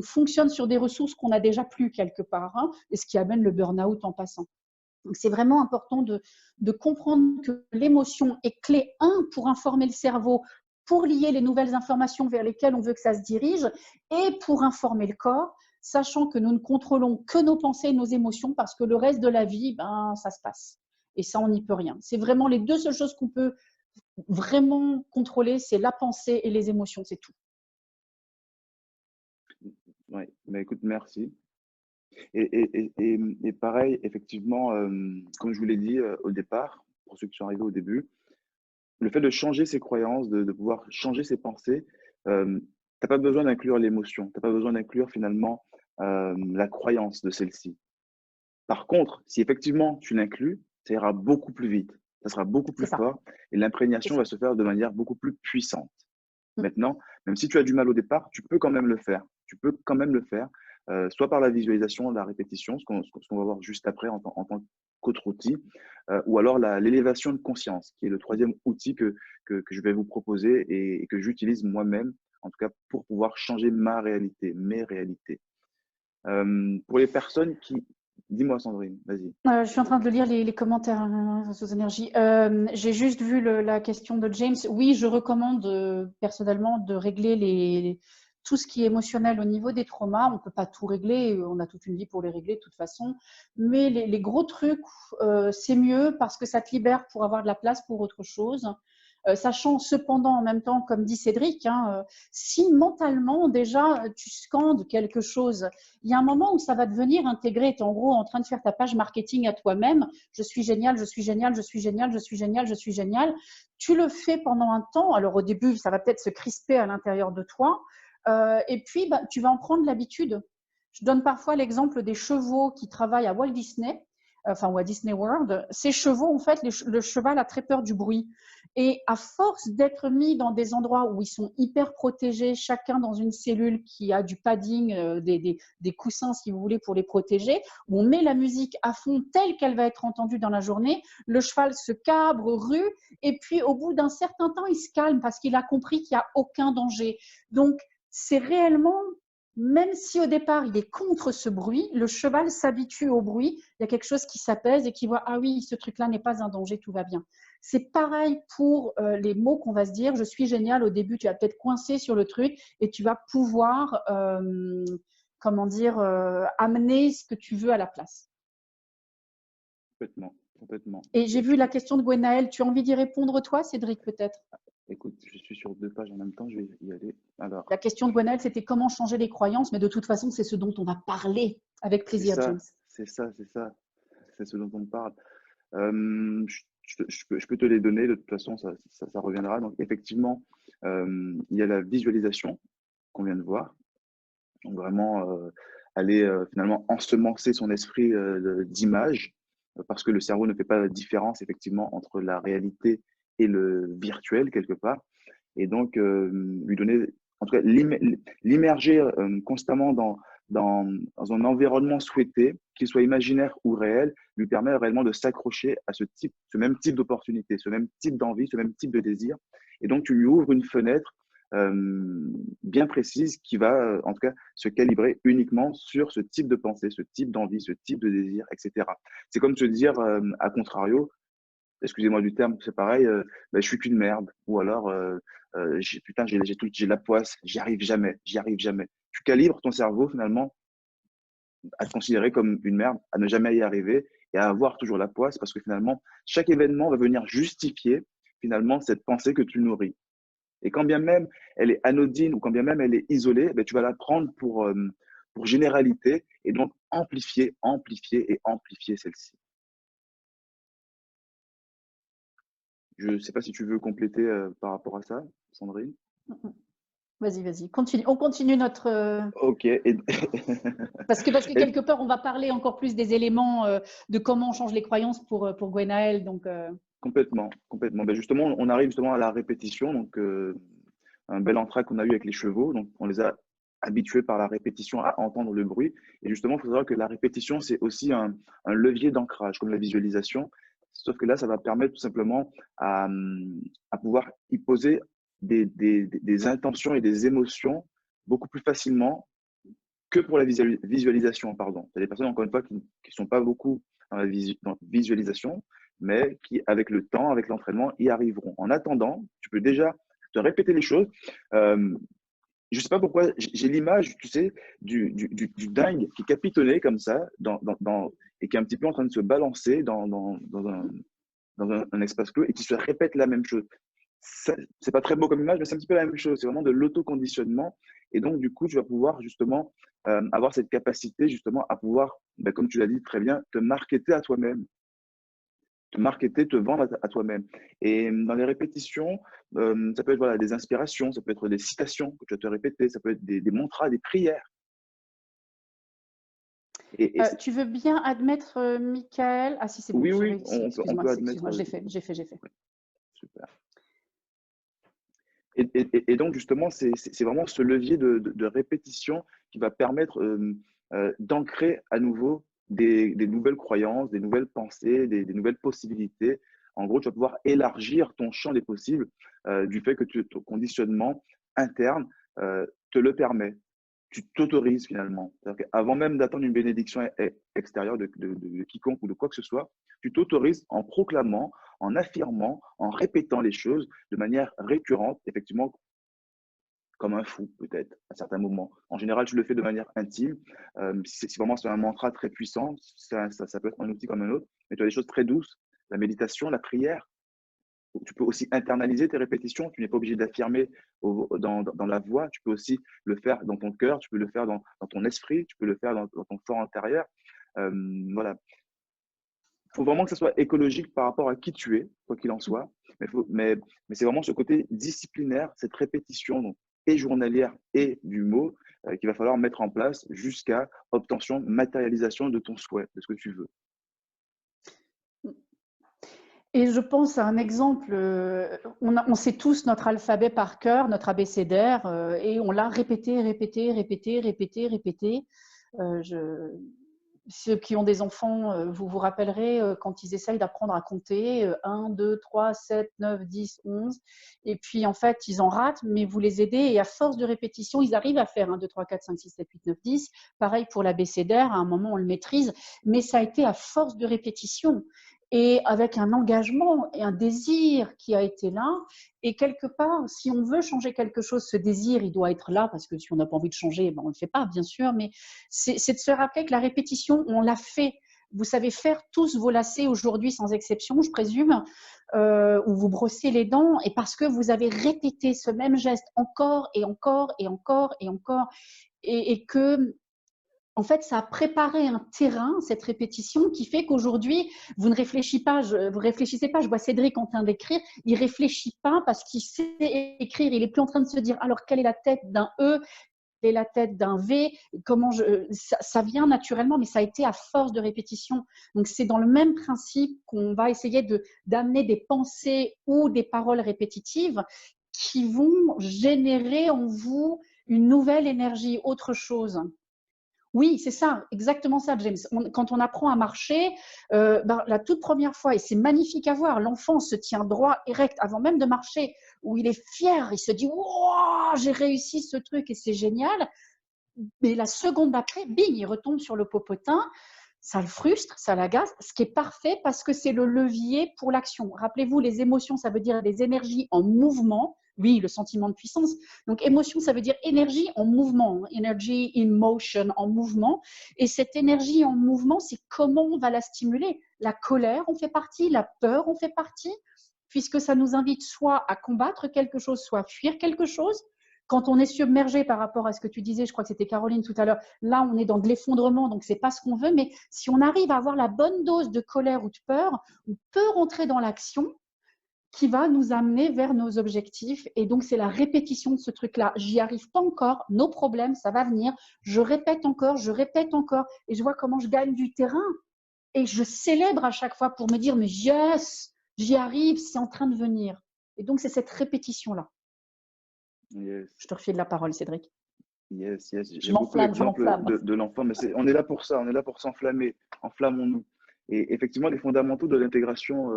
fonctionne sur des ressources qu'on n'a déjà plus quelque part, hein, et ce qui amène le burn-out en passant. Donc, c'est vraiment important de comprendre que l'émotion est clé, pour informer le cerveau, pour lier les nouvelles informations vers lesquelles on veut que ça se dirige, et pour informer le corps. sachant que nous ne contrôlons que nos pensées et nos émotions parce que le reste de la vie, ben, ça se passe. Et ça, on n'y peut rien. C'est vraiment les deux seules choses qu'on peut vraiment contrôler, c'est la pensée et les émotions, c'est tout. Ouais, mais écoute, merci. Et pareil, effectivement, comme je vous l'ai dit au départ, pour ceux qui sont arrivés au début, le fait de changer ses croyances, de pouvoir changer ses pensées, t'as pas besoin d'inclure l'émotion, t'as pas besoin d'inclure finalement la croyance de celle-ci. Par contre, si effectivement tu l'inclus, ça ira beaucoup plus vite, ça sera beaucoup C'est plus ça, fort et c'est l'imprégnation ça. va se faire de manière beaucoup plus puissante. Mm. Maintenant, même si tu as du mal au départ, tu peux quand même le faire. Tu peux quand même le faire, soit par la visualisation, la répétition, ce qu'on va voir juste après en tant qu'autre outil, ou alors l'élévation de conscience, qui est le troisième outil que je vais vous proposer et que j'utilise moi-même, en tout cas pour pouvoir changer ma réalité, mes réalités. Pour les personnes qui… Dis-moi Sandrine, vas-y. Je suis en train de lire les commentaires sous énergie. J'ai juste vu la question de James. Oui, je recommande personnellement de régler tout ce qui est émotionnel au niveau des traumas. On ne peut pas tout régler, on a toute une vie pour les régler de toute façon. Mais les gros trucs, c'est mieux parce que ça te libère pour avoir de la place pour autre chose. Sachant cependant en même temps, comme dit Cédric, hein, si mentalement déjà tu scandes quelque chose, il y a un moment où ça va devenir intégré. Tu es en gros en train de faire ta page marketing à toi-même. Je suis génial, je suis génial, je suis génial, je suis génial, je suis génial. Tu le fais pendant un temps. Alors au début, ça va peut-être se crisper à l'intérieur de toi. Et puis, bah, tu vas en prendre l'habitude. Je donne parfois l'exemple des chevaux qui travaillent à Walt Disney, enfin ou à Disney World. Ces chevaux, en fait, le cheval a très peur du bruit. Et à force d'être mis dans des endroits où ils sont hyper protégés, chacun dans une cellule qui a du padding, des coussins, si vous voulez, pour les protéger, où on met la musique à fond telle qu'elle va être entendue dans la journée, le cheval se cabre, rue, et puis au bout d'un certain temps, il se calme parce qu'il a compris qu'il n'y a aucun danger. Donc, c'est réellement, même si au départ il est contre ce bruit, le cheval s'habitue au bruit, il y a quelque chose qui s'apaise et qui voit, ah oui, ce truc-là n'est pas un danger, tout va bien. C'est pareil pour les mots qu'on va se dire, je suis génial, au début tu vas peut-être coincer sur le truc et tu vas pouvoir, comment dire, amener ce que tu veux à la place. Complètement, complètement. Et j'ai vu la question de Gwenaël, tu as envie d'y répondre toi, Cédric, peut-être? Écoute, je suis sur 2 pages en même temps, je vais y aller. Alors, La question de Gwenaël, c'était comment changer les croyances, mais de toute façon, c'est ce dont on va parler. Avec c'est plaisir, ça, James. c'est ça, c'est ça. C'est ce dont on parle. Je peux te les donner, de toute façon, ça reviendra. Donc, effectivement, il y a la visualisation qu'on vient de voir. Donc, vraiment, aller finalement ensemencer son esprit d'images, parce que le cerveau ne fait pas la différence, effectivement, entre la réalité et le virtuel, quelque part. Et donc, lui donner, en tout cas, l'immerger constamment dans un environnement souhaité, qu'il soit imaginaire ou réel, lui permet réellement de s'accrocher à ce même type d'opportunité, ce même type d'envie, ce même type de désir. Et donc, tu lui ouvres une fenêtre bien précise qui va, en tout cas, se calibrer uniquement sur ce type de pensée, ce type d'envie, ce type de désir, etc. C'est comme te dire, à contrario, excusez-moi du terme, c'est pareil, bah, je suis qu'une merde. Ou alors, putain, j'ai la poisse, j'y arrive jamais, j'y arrive jamais. Tu calibres ton cerveau finalement à te considérer comme une merde, à ne jamais y arriver et à avoir toujours la poisse parce que finalement, chaque événement va venir justifier finalement cette pensée que tu nourris. Et quand bien même elle est anodine ou quand bien même elle est isolée, ben, tu vas la prendre pour généralité et donc amplifier, amplifier et amplifier celle-ci. Je ne sais pas si tu veux compléter par rapport à ça, Sandrine. Vas-y, vas-y. Continue. On continue notre… Ok. Parce que quelque part, on va parler encore plus des éléments de comment on change les croyances pour Gwenaël. Donc, Complètement, complètement. Ben justement, on arrive justement à la répétition. Donc, un bel entraque qu'on a eu avec les chevaux. Donc, on les a habitués par la répétition à entendre le bruit. Et justement, il faut savoir que la répétition, c'est aussi un levier d'ancrage, comme la visualisation. Sauf que là, ça va permettre tout simplement à pouvoir y poser des intentions et des émotions beaucoup plus facilement que pour la visualisation, pardon. Il y a des personnes, encore une fois, qui ne sont pas beaucoup dans la visualisation, mais qui, avec le temps, avec l'entraînement, y arriveront. En attendant, tu peux déjà te répéter les choses. je sais pas pourquoi, j'ai l'image, tu sais, du dingue qui est capitonné comme ça et qui est un petit peu en train de se balancer dans un espace clos et qui se répète la même chose. C'est pas très beau comme image, mais c'est un petit peu la même chose. C'est vraiment de l'autoconditionnement. Et donc, du coup, tu vas pouvoir justement avoir cette capacité justement à pouvoir, ben, comme tu l'as dit très bien, te marketer à toi-même. Te marketer, te vendre à toi-même. Et dans les répétitions, ça peut être voilà, des inspirations, ça peut être des citations que tu vas te répéter, ça peut être des mantras, des prières. Tu veux bien admettre Michael? Ah si, c'est bon, oui, j'ai oui, réussi. on Excuse-moi, peut admettre. j'ai fait. Super. Et donc, justement, c'est vraiment ce levier de répétition qui va permettre d'ancrer à nouveau des nouvelles croyances, des nouvelles pensées, des nouvelles possibilités. En gros, tu vas pouvoir élargir ton champ des possibles du fait que ton conditionnement interne te le permet. Tu t'autorises finalement. Avant même d'attendre une bénédiction extérieure de quiconque ou de quoi que ce soit, tu t'autorises en proclamant, en affirmant, en répétant les choses de manière récurrente, effectivement, comme un fou peut-être à certains moments. En général, je le fais de manière intime. Si vraiment c'est un mantra très puissant, ça peut être un outil comme un autre, mais tu as des choses très douces, la méditation, la prière. Tu peux aussi internaliser tes répétitions. Tu n'es pas obligé d'affirmer dans la voix. Tu peux aussi le faire dans ton cœur. Tu peux le faire dans ton esprit. Tu peux le faire dans ton fort intérieur. Voilà. Il faut vraiment que ce soit écologique par rapport à qui tu es, quoi qu'il en soit. Mais c'est vraiment ce côté disciplinaire, cette répétition donc, et journalière et du mot qu'il va falloir mettre en place jusqu'à obtention, matérialisation de ton souhait, de ce que tu veux. Et je pense à un exemple, on sait tous notre alphabet par cœur, notre abécédaire, et on l'a répété. Ceux qui ont des enfants, vous vous rappellerez quand ils essayent d'apprendre à compter 1, 2, 3, 7, 9, 10, 11. Et puis, en fait, ils en ratent, mais vous les aidez. Et à force de répétition, ils arrivent à faire 1, 2, 3, 4, 5, 6, 7, 8, 9, 10. Pareil pour l'abécédaire, à un moment, on le maîtrise. Mais ça a été à force de répétition et avec un engagement et un désir qui a été là. Et quelque part, si on veut changer quelque chose, ce désir, il doit être là, parce que si on n'a pas envie de changer, ben on ne le fait pas, bien sûr, mais c'est de se rappeler que la répétition, on l'a fait. Vous savez faire tous vos lacets aujourd'hui, sans exception, je présume, ou vous brossez les dents, et parce que vous avez répété ce même geste encore et encore et encore et encore, et que en fait, ça a préparé un terrain, cette répétition, qui fait qu'aujourd'hui, vous ne réfléchissez pas. Vous réfléchissez pas. Je vois Cédric en train d'écrire. Il réfléchit pas parce qu'il sait écrire. Il est plus en train de se dire alors quelle est la tête d'un E, quelle est la tête d'un V. Ça vient naturellement, mais ça a été à force de répétition. Donc c'est dans le même principe qu'on va essayer d'amener des pensées ou des paroles répétitives qui vont générer en vous une nouvelle énergie, autre chose. Oui, c'est ça, exactement ça, James. Quand on apprend à marcher, la toute première fois, et c'est magnifique à voir, l'enfant se tient droit, erect, avant même de marcher, où il est fier, il se dit « Wow, j'ai réussi ce truc et c'est génial !» Mais la seconde d'après, bing, il retombe sur le popotin, ça le frustre, ça l'agace, ce qui est parfait parce que c'est le levier pour l'action. Rappelez-vous, les émotions, ça veut dire des énergies en mouvement. Oui, le sentiment de puissance. Donc, émotion, ça veut dire énergie en mouvement, energy in motion, en mouvement. Et cette énergie en mouvement, c'est comment on va la stimuler. La colère en fait partie, la peur en fait partie, puisque ça nous invite soit à combattre quelque chose, soit à fuir quelque chose. Quand on est submergé par rapport à ce que tu disais, je crois que c'était Caroline tout à l'heure, là on est dans de l'effondrement, donc c'est pas ce qu'on veut, mais si on arrive à avoir la bonne dose de colère ou de peur, on peut rentrer dans l'action qui va nous amener vers nos objectifs. Et donc, c'est la répétition de ce truc-là. J'y arrive pas encore, nos problèmes, ça va venir. Je répète encore, et je vois comment je gagne du terrain. Et je célèbre à chaque fois pour me dire, mais yes, j'y arrive, c'est en train de venir. Et donc, c'est cette répétition-là. Yes. Je te refile la parole, Cédric. Yes, yes. Je J'aime beaucoup l'exemple m'enflamme. de l'enfant, mais on est là pour ça, on est là pour s'enflammer, enflammons-nous. Et effectivement, les fondamentaux de l'intégration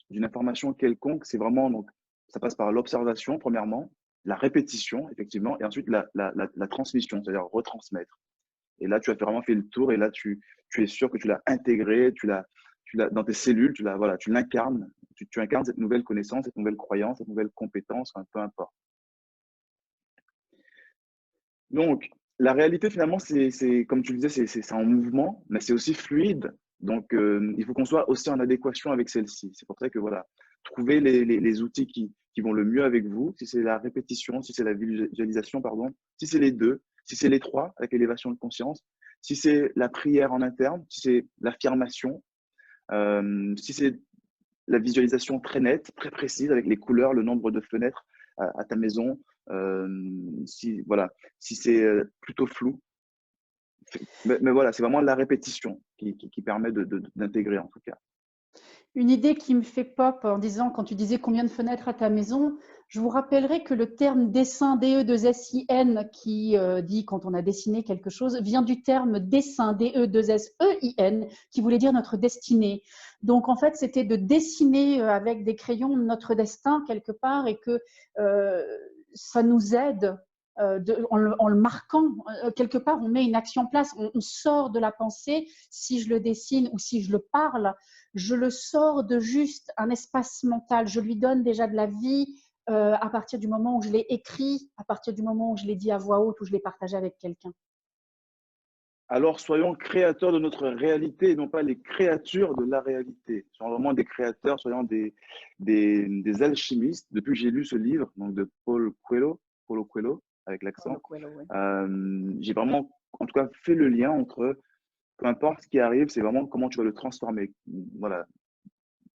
d'une information quelconque, c'est vraiment, donc, ça passe par l'observation, premièrement, la répétition, effectivement, et ensuite la transmission, c'est-à-dire retransmettre. Et là, tu as vraiment fait le tour, et là, tu es sûr que tu l'as intégré, dans tes cellules, voilà, tu l'incarnes, tu incarnes cette nouvelle connaissance, cette nouvelle croyance, cette nouvelle compétence, peu importe. Donc, la réalité, finalement, comme tu le disais, c'est en mouvement, mais c'est aussi fluide. Donc, il faut qu'on soit aussi en adéquation avec celle-ci. C'est pour ça que, voilà, trouver les outils qui vont le mieux avec vous, si c'est la répétition, si c'est la visualisation, pardon, si c'est les deux, si c'est les trois, avec l'élévation de conscience, si c'est la prière en interne, si c'est l'affirmation, si c'est la visualisation très nette, très précise, avec les couleurs, le nombre de fenêtres à ta maison, voilà, si c'est plutôt flou. Mais voilà, c'est vraiment la répétition qui permet d'intégrer en tout cas. Une idée qui me fait pop en disant, quand tu disais combien de fenêtres à ta maison, je vous rappellerai que le terme dessin, DE2SIN, qui dit quand on a dessiné quelque chose, vient du terme dessin, DE2SEIN, qui voulait dire notre destinée. Donc en fait, c'était de dessiner avec des crayons notre destin quelque part et que ça nous aide. En le marquant, quelque part, on met une action en place, on sort de la pensée. Si je le dessine ou si je le parle, je le sors de juste un espace mental. Je lui donne déjà de la vie à partir du moment où je l'ai écrit, à partir du moment où je l'ai dit à voix haute, où je l'ai partagé avec quelqu'un. Alors, soyons créateurs de notre réalité et non pas les créatures de la réalité. Soyons vraiment des créateurs, soyons des alchimistes. Depuis que j'ai lu ce livre, donc de Paulo Coelho, avec l'accent, j'ai vraiment, en tout cas, fait le lien entre, peu importe ce qui arrive, c'est vraiment comment tu vas le transformer. Voilà.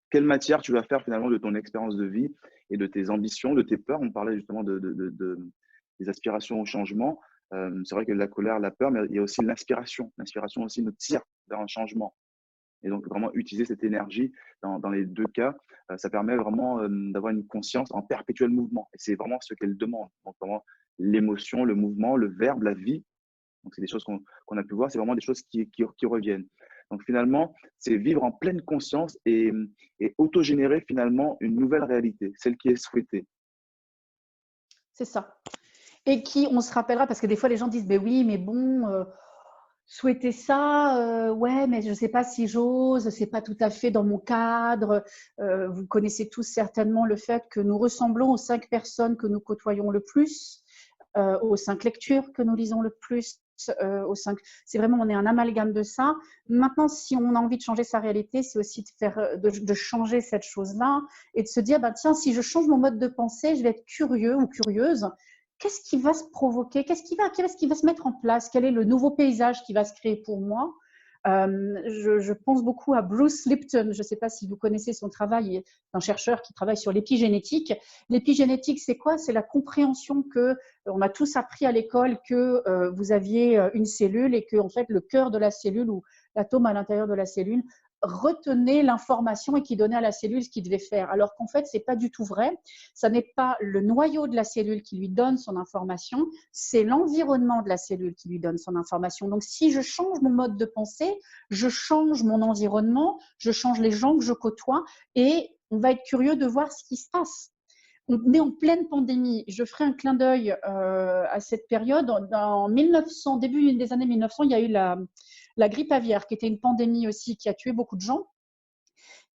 Quelle matière tu vas faire finalement de ton expérience de vie et de tes ambitions, de tes peurs. On parlait justement des aspirations au changement. C'est vrai qu'il y a la colère, la peur, mais il y a aussi l'inspiration. L'inspiration aussi nous tire vers un changement. Et donc, vraiment utiliser cette énergie dans les deux cas, ça permet vraiment d'avoir une conscience en perpétuel mouvement. Et c'est vraiment ce qu'elle demande. Donc, vraiment, l'émotion, le mouvement, le verbe, la vie. Donc, c'est des choses qu'on a pu voir, c'est vraiment des choses qui reviennent. Donc, finalement, c'est vivre en pleine conscience et autogénérer finalement une nouvelle réalité, celle qui est souhaitée. C'est ça. Et qui, on se rappellera, parce que des fois, les gens disent, ben oui, mais bon, souhaiter ça, ouais, mais je ne sais pas si j'ose, c'est pas tout à fait dans mon cadre. Vous connaissez tous certainement le fait que nous ressemblons aux 5 personnes que nous côtoyons le plus, aux 5 lectures que nous lisons le plus, aux 5. C'est vraiment, on est un amalgame de ça. Maintenant, si on a envie de changer sa réalité, c'est aussi de changer cette chose-là et de se dire, bah, tiens, si je change mon mode de pensée, je vais être curieux ou curieuse. Qu'est-ce qui va se provoquer? Qu'est-ce qui va se mettre en place? Quel est le nouveau paysage qui va se créer pour moi? Je pense beaucoup à Bruce Lipton. Je ne sais pas si vous connaissez son travail. Il est un chercheur qui travaille sur l'épigénétique. L'épigénétique, c'est quoi? C'est la compréhension que on a tous appris à l'école que vous aviez une cellule et que en fait le cœur de la cellule ou l'atome à l'intérieur de la cellule retenait l'information et qui donnait à la cellule ce qu'il devait faire. Alors qu'en fait, c'est pas du tout vrai. Ça n'est pas le noyau de la cellule qui lui donne son information, c'est l'environnement de la cellule qui lui donne son information. Donc, si je change mon mode de pensée, je change mon environnement, je change les gens que je côtoie et on va être curieux de voir ce qui se passe. On est en pleine pandémie. Je ferai un clin d'œil à cette période. En 1900, début des années 1900, il y a eu la grippe aviaire, qui était une pandémie aussi, qui a tué beaucoup de gens.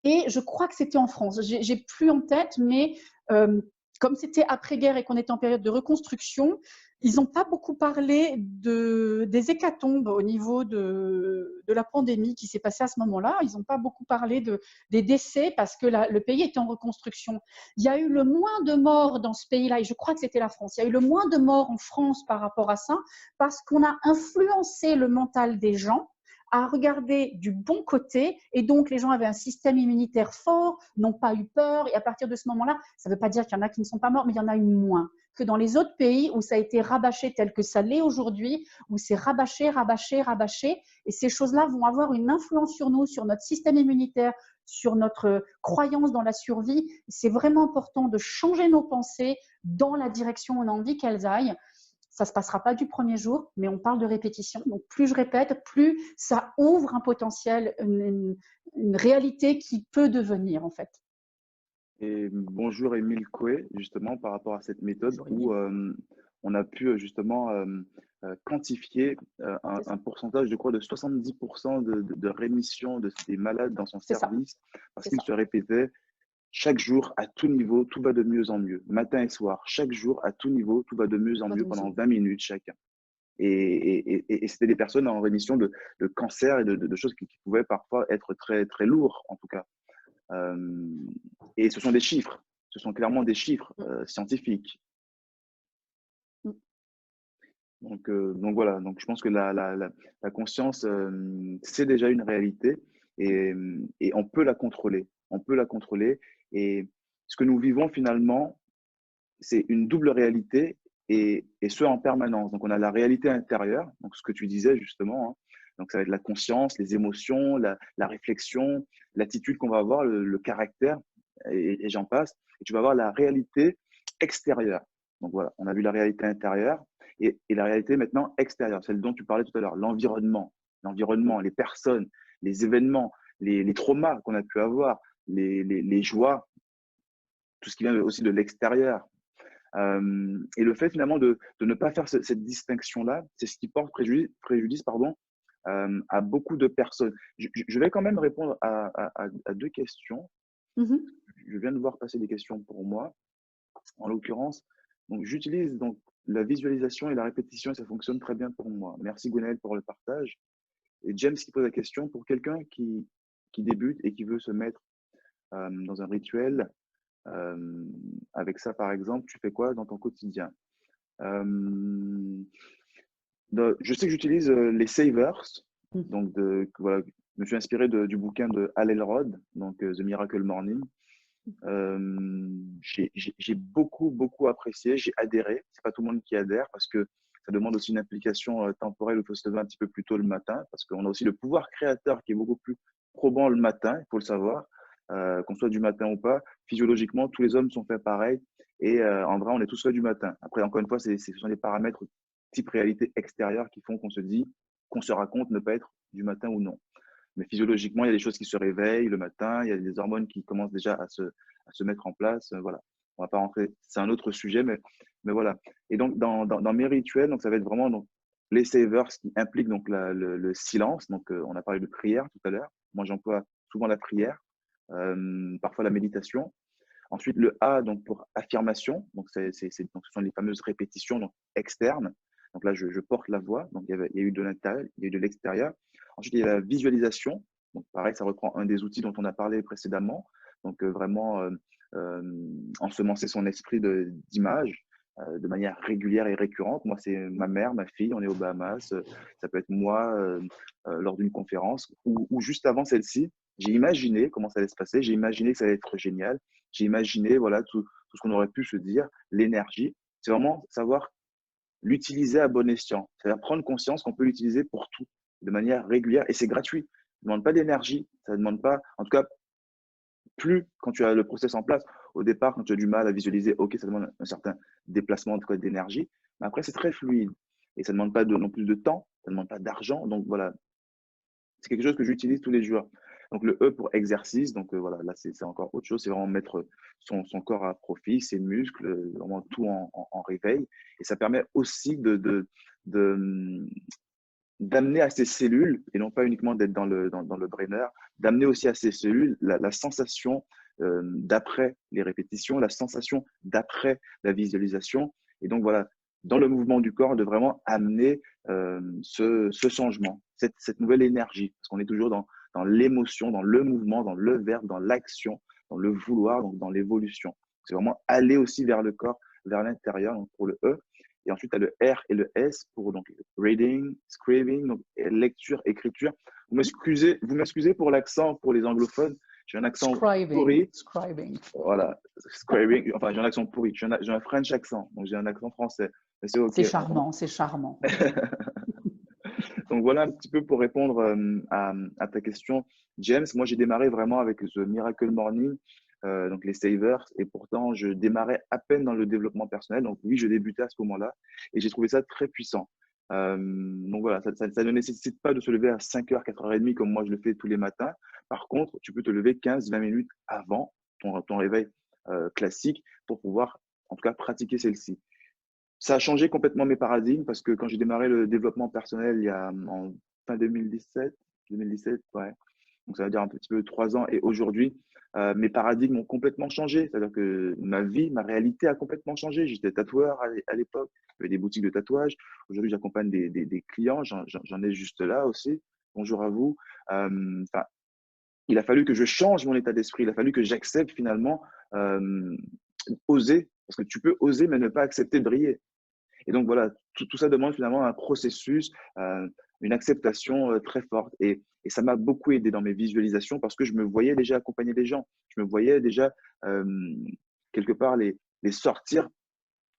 Et je crois que c'était en France. J'ai plus en tête, mais comme c'était après-guerre et qu'on était en période de reconstruction, ils n'ont pas beaucoup parlé des hécatombes au niveau de la pandémie qui s'est passée à ce moment-là. Ils n'ont pas beaucoup parlé des décès parce que le pays était en reconstruction. Il y a eu le moins de morts dans ce pays-là, et je crois que c'était la France. Il y a eu le moins de morts en France par rapport à ça parce qu'on a influencé le mental des gens à regarder du bon côté, et donc les gens avaient un système immunitaire fort, n'ont pas eu peur, et à partir de ce moment-là, ça ne veut pas dire qu'il y en a qui ne sont pas morts, mais il y en a eu moins que dans les autres pays où ça a été rabâché tel que ça l'est aujourd'hui, où c'est rabâché, rabâché, rabâché, et ces choses-là vont avoir une influence sur nous, sur notre système immunitaire, sur notre croyance dans la survie. C'est vraiment important de changer nos pensées dans la direction où on a envie qu'elles aillent. Ça ne se passera pas du premier jour, mais on parle de répétition. Donc, plus je répète, plus ça ouvre un potentiel, une réalité qui peut devenir, en fait. Et bonjour Émile Coué, justement, par rapport à cette méthode où on a pu justement quantifier un pourcentage, je crois, de 70% de rémission des malades dans son service parce qu'il se répétait chaque jour, à tout niveau, tout va de mieux en mieux. Matin et soir, chaque jour, à tout niveau, tout va de mieux en mieux pendant 20 minutes chacun. Et c'était des personnes en rémission de cancer et de choses qui pouvaient parfois être très, très lourds, en tout cas. Et ce sont des chiffres, ce sont clairement des chiffres scientifiques. Donc voilà, donc je pense que la conscience, c'est déjà une réalité et on peut la contrôler. On peut la contrôler. Et ce que nous vivons finalement, c'est une double réalité et ce en permanence. Donc on a la réalité intérieure, donc ce que tu disais justement, hein. Donc ça va être la conscience, les émotions, la réflexion, l'attitude qu'on va avoir, le caractère et j'en passe. Et tu vas avoir la réalité extérieure. Donc voilà, on a vu la réalité intérieure et la réalité maintenant extérieure, celle dont tu parlais tout à l'heure, l'environnement, les personnes, les événements, les traumas qu'on a pu avoir, les joies, tout ce qui vient aussi de l'extérieur. Et le fait finalement de ne pas faire cette distinction-là, c'est ce qui porte préjudice pardon, à beaucoup de personnes. Je vais quand même répondre à deux questions. Je viens de voir passer des questions pour moi, en l'occurrence. Donc, j'utilise donc la visualisation et la répétition et ça fonctionne très bien pour moi. Merci Gwenaël pour le partage. Et James qui pose la question, pour quelqu'un qui débute et qui veut se mettre dans un rituel, avec ça, par exemple, tu fais quoi dans ton quotidien? Je sais que j'utilise les savers. Donc, voilà, je me suis inspiré du bouquin de Hal Elrod, donc The Miracle Morning. J'ai beaucoup apprécié, j'ai adhéré. C'est pas tout le monde qui adhère parce que ça demande aussi une implication temporelle où il faut se lever un petit peu plus tôt le matin parce qu'on a aussi le pouvoir créateur qui est beaucoup plus probant le matin, il faut le savoir, qu'on soit du matin ou pas. Physiologiquement, tous les hommes sont faits pareil et en vrai, on est tous faits du matin. Après, encore une fois, ce sont des paramètres type réalité extérieure qui font qu'on se dit, qu'on se raconte ne pas être du matin ou non. Mais physiologiquement, il y a des choses qui se réveillent le matin, il y a des hormones qui commencent déjà à se mettre en place. Voilà. On va pas rentrer, c'est un autre sujet, mais voilà. Et donc, dans mes rituels, donc, ça va être vraiment donc, les savers qui impliquent donc, le silence. Donc, on a parlé de prière tout à l'heure. Moi, j'emploie souvent la prière, parfois la méditation. Ensuite, le A, donc pour affirmation. Donc, donc, ce sont les fameuses répétitions donc, externes. Donc là, je porte la voix. Donc, il y a eu de l'intérieur, il y a eu de l'extérieur. Ensuite, il y a la visualisation. Donc, pareil, ça reprend un des outils dont on a parlé précédemment. Donc, vraiment ensemencer son esprit d'image de manière régulière et récurrente. Moi, c'est ma mère, ma fille, on est aux Bahamas. Ça peut être moi lors d'une conférence ou juste avant celle-ci. J'ai imaginé comment ça allait se passer. J'ai imaginé que ça allait être génial. J'ai imaginé voilà, tout ce qu'on aurait pu se dire, l'énergie. C'est vraiment savoir l'utiliser à bon escient. C'est-à-dire prendre conscience qu'on peut l'utiliser pour tout, de manière régulière. Et c'est gratuit. Ça ne demande pas d'énergie. Ça ne demande pas, en tout cas, plus quand tu as le process en place. Au départ, quand tu as du mal à visualiser, OK, ça demande un certain déplacement d'énergie. Mais après, c'est très fluide. Et ça ne demande pas non plus de temps. Ça ne demande pas d'argent. Donc voilà, c'est quelque chose que j'utilise tous les jours. Donc le E pour exercice, donc voilà, là c'est encore autre chose, c'est vraiment mettre son corps à profit, ses muscles, vraiment tout en réveil. Et ça permet aussi d'amener à ces cellules, et non pas uniquement d'être dans le brainer, d'amener aussi à ces cellules la sensation d'après les répétitions, la sensation d'après la visualisation. Et donc voilà, dans le mouvement du corps, de vraiment amener ce changement, cette nouvelle énergie. Parce qu'on est toujours dans l'émotion, dans le mouvement, dans le verbe, dans l'action, dans le vouloir, donc dans l'évolution. C'est vraiment aller aussi vers le corps, vers l'intérieur, donc pour le E. Et ensuite, tu as le R et le S pour donc reading, scribing, donc lecture, écriture. Vous m'excusez pour l'accent pour les anglophones. J'ai un accent pourri. Scribing. Voilà, scribing. Enfin, j'ai un accent pourri. J'ai un French accent, donc j'ai un accent français. Mais c'est OK. C'est charmant, c'est charmant. Donc voilà un petit peu pour répondre à ta question, James. Moi, j'ai démarré vraiment avec The Miracle Morning, donc les savers, et pourtant, je démarrais à peine dans le développement personnel. Donc oui, je débutais à ce moment-là et j'ai trouvé ça très puissant. Donc voilà, ça ne nécessite pas de se lever à 5h, 4h30 comme moi je le fais tous les matins. Par contre, tu peux te lever 15-20 minutes avant ton réveil classique pour pouvoir, en tout cas, pratiquer celle-ci. Ça a changé complètement mes paradigmes parce que quand j'ai démarré le développement personnel il y a en fin 2017, ouais, Donc, ça veut dire un petit peu 3 ans. Et aujourd'hui, mes paradigmes ont complètement changé. C'est-à-dire que ma vie, ma réalité a complètement changé. J'étais tatoueur à l'époque, j'avais des boutiques de tatouage. Aujourd'hui, j'accompagne des clients. J'en ai juste là aussi. Bonjour à vous. Enfin, il a fallu que je change mon état d'esprit. Il a fallu que j'accepte finalement oser. Parce que tu peux oser, mais ne pas accepter de briller. Et donc voilà, tout ça demande finalement un processus, une acceptation très forte. Et ça m'a beaucoup aidé dans mes visualisations parce que je me voyais déjà accompagner des gens. Je me voyais déjà euh, quelque part les sortir,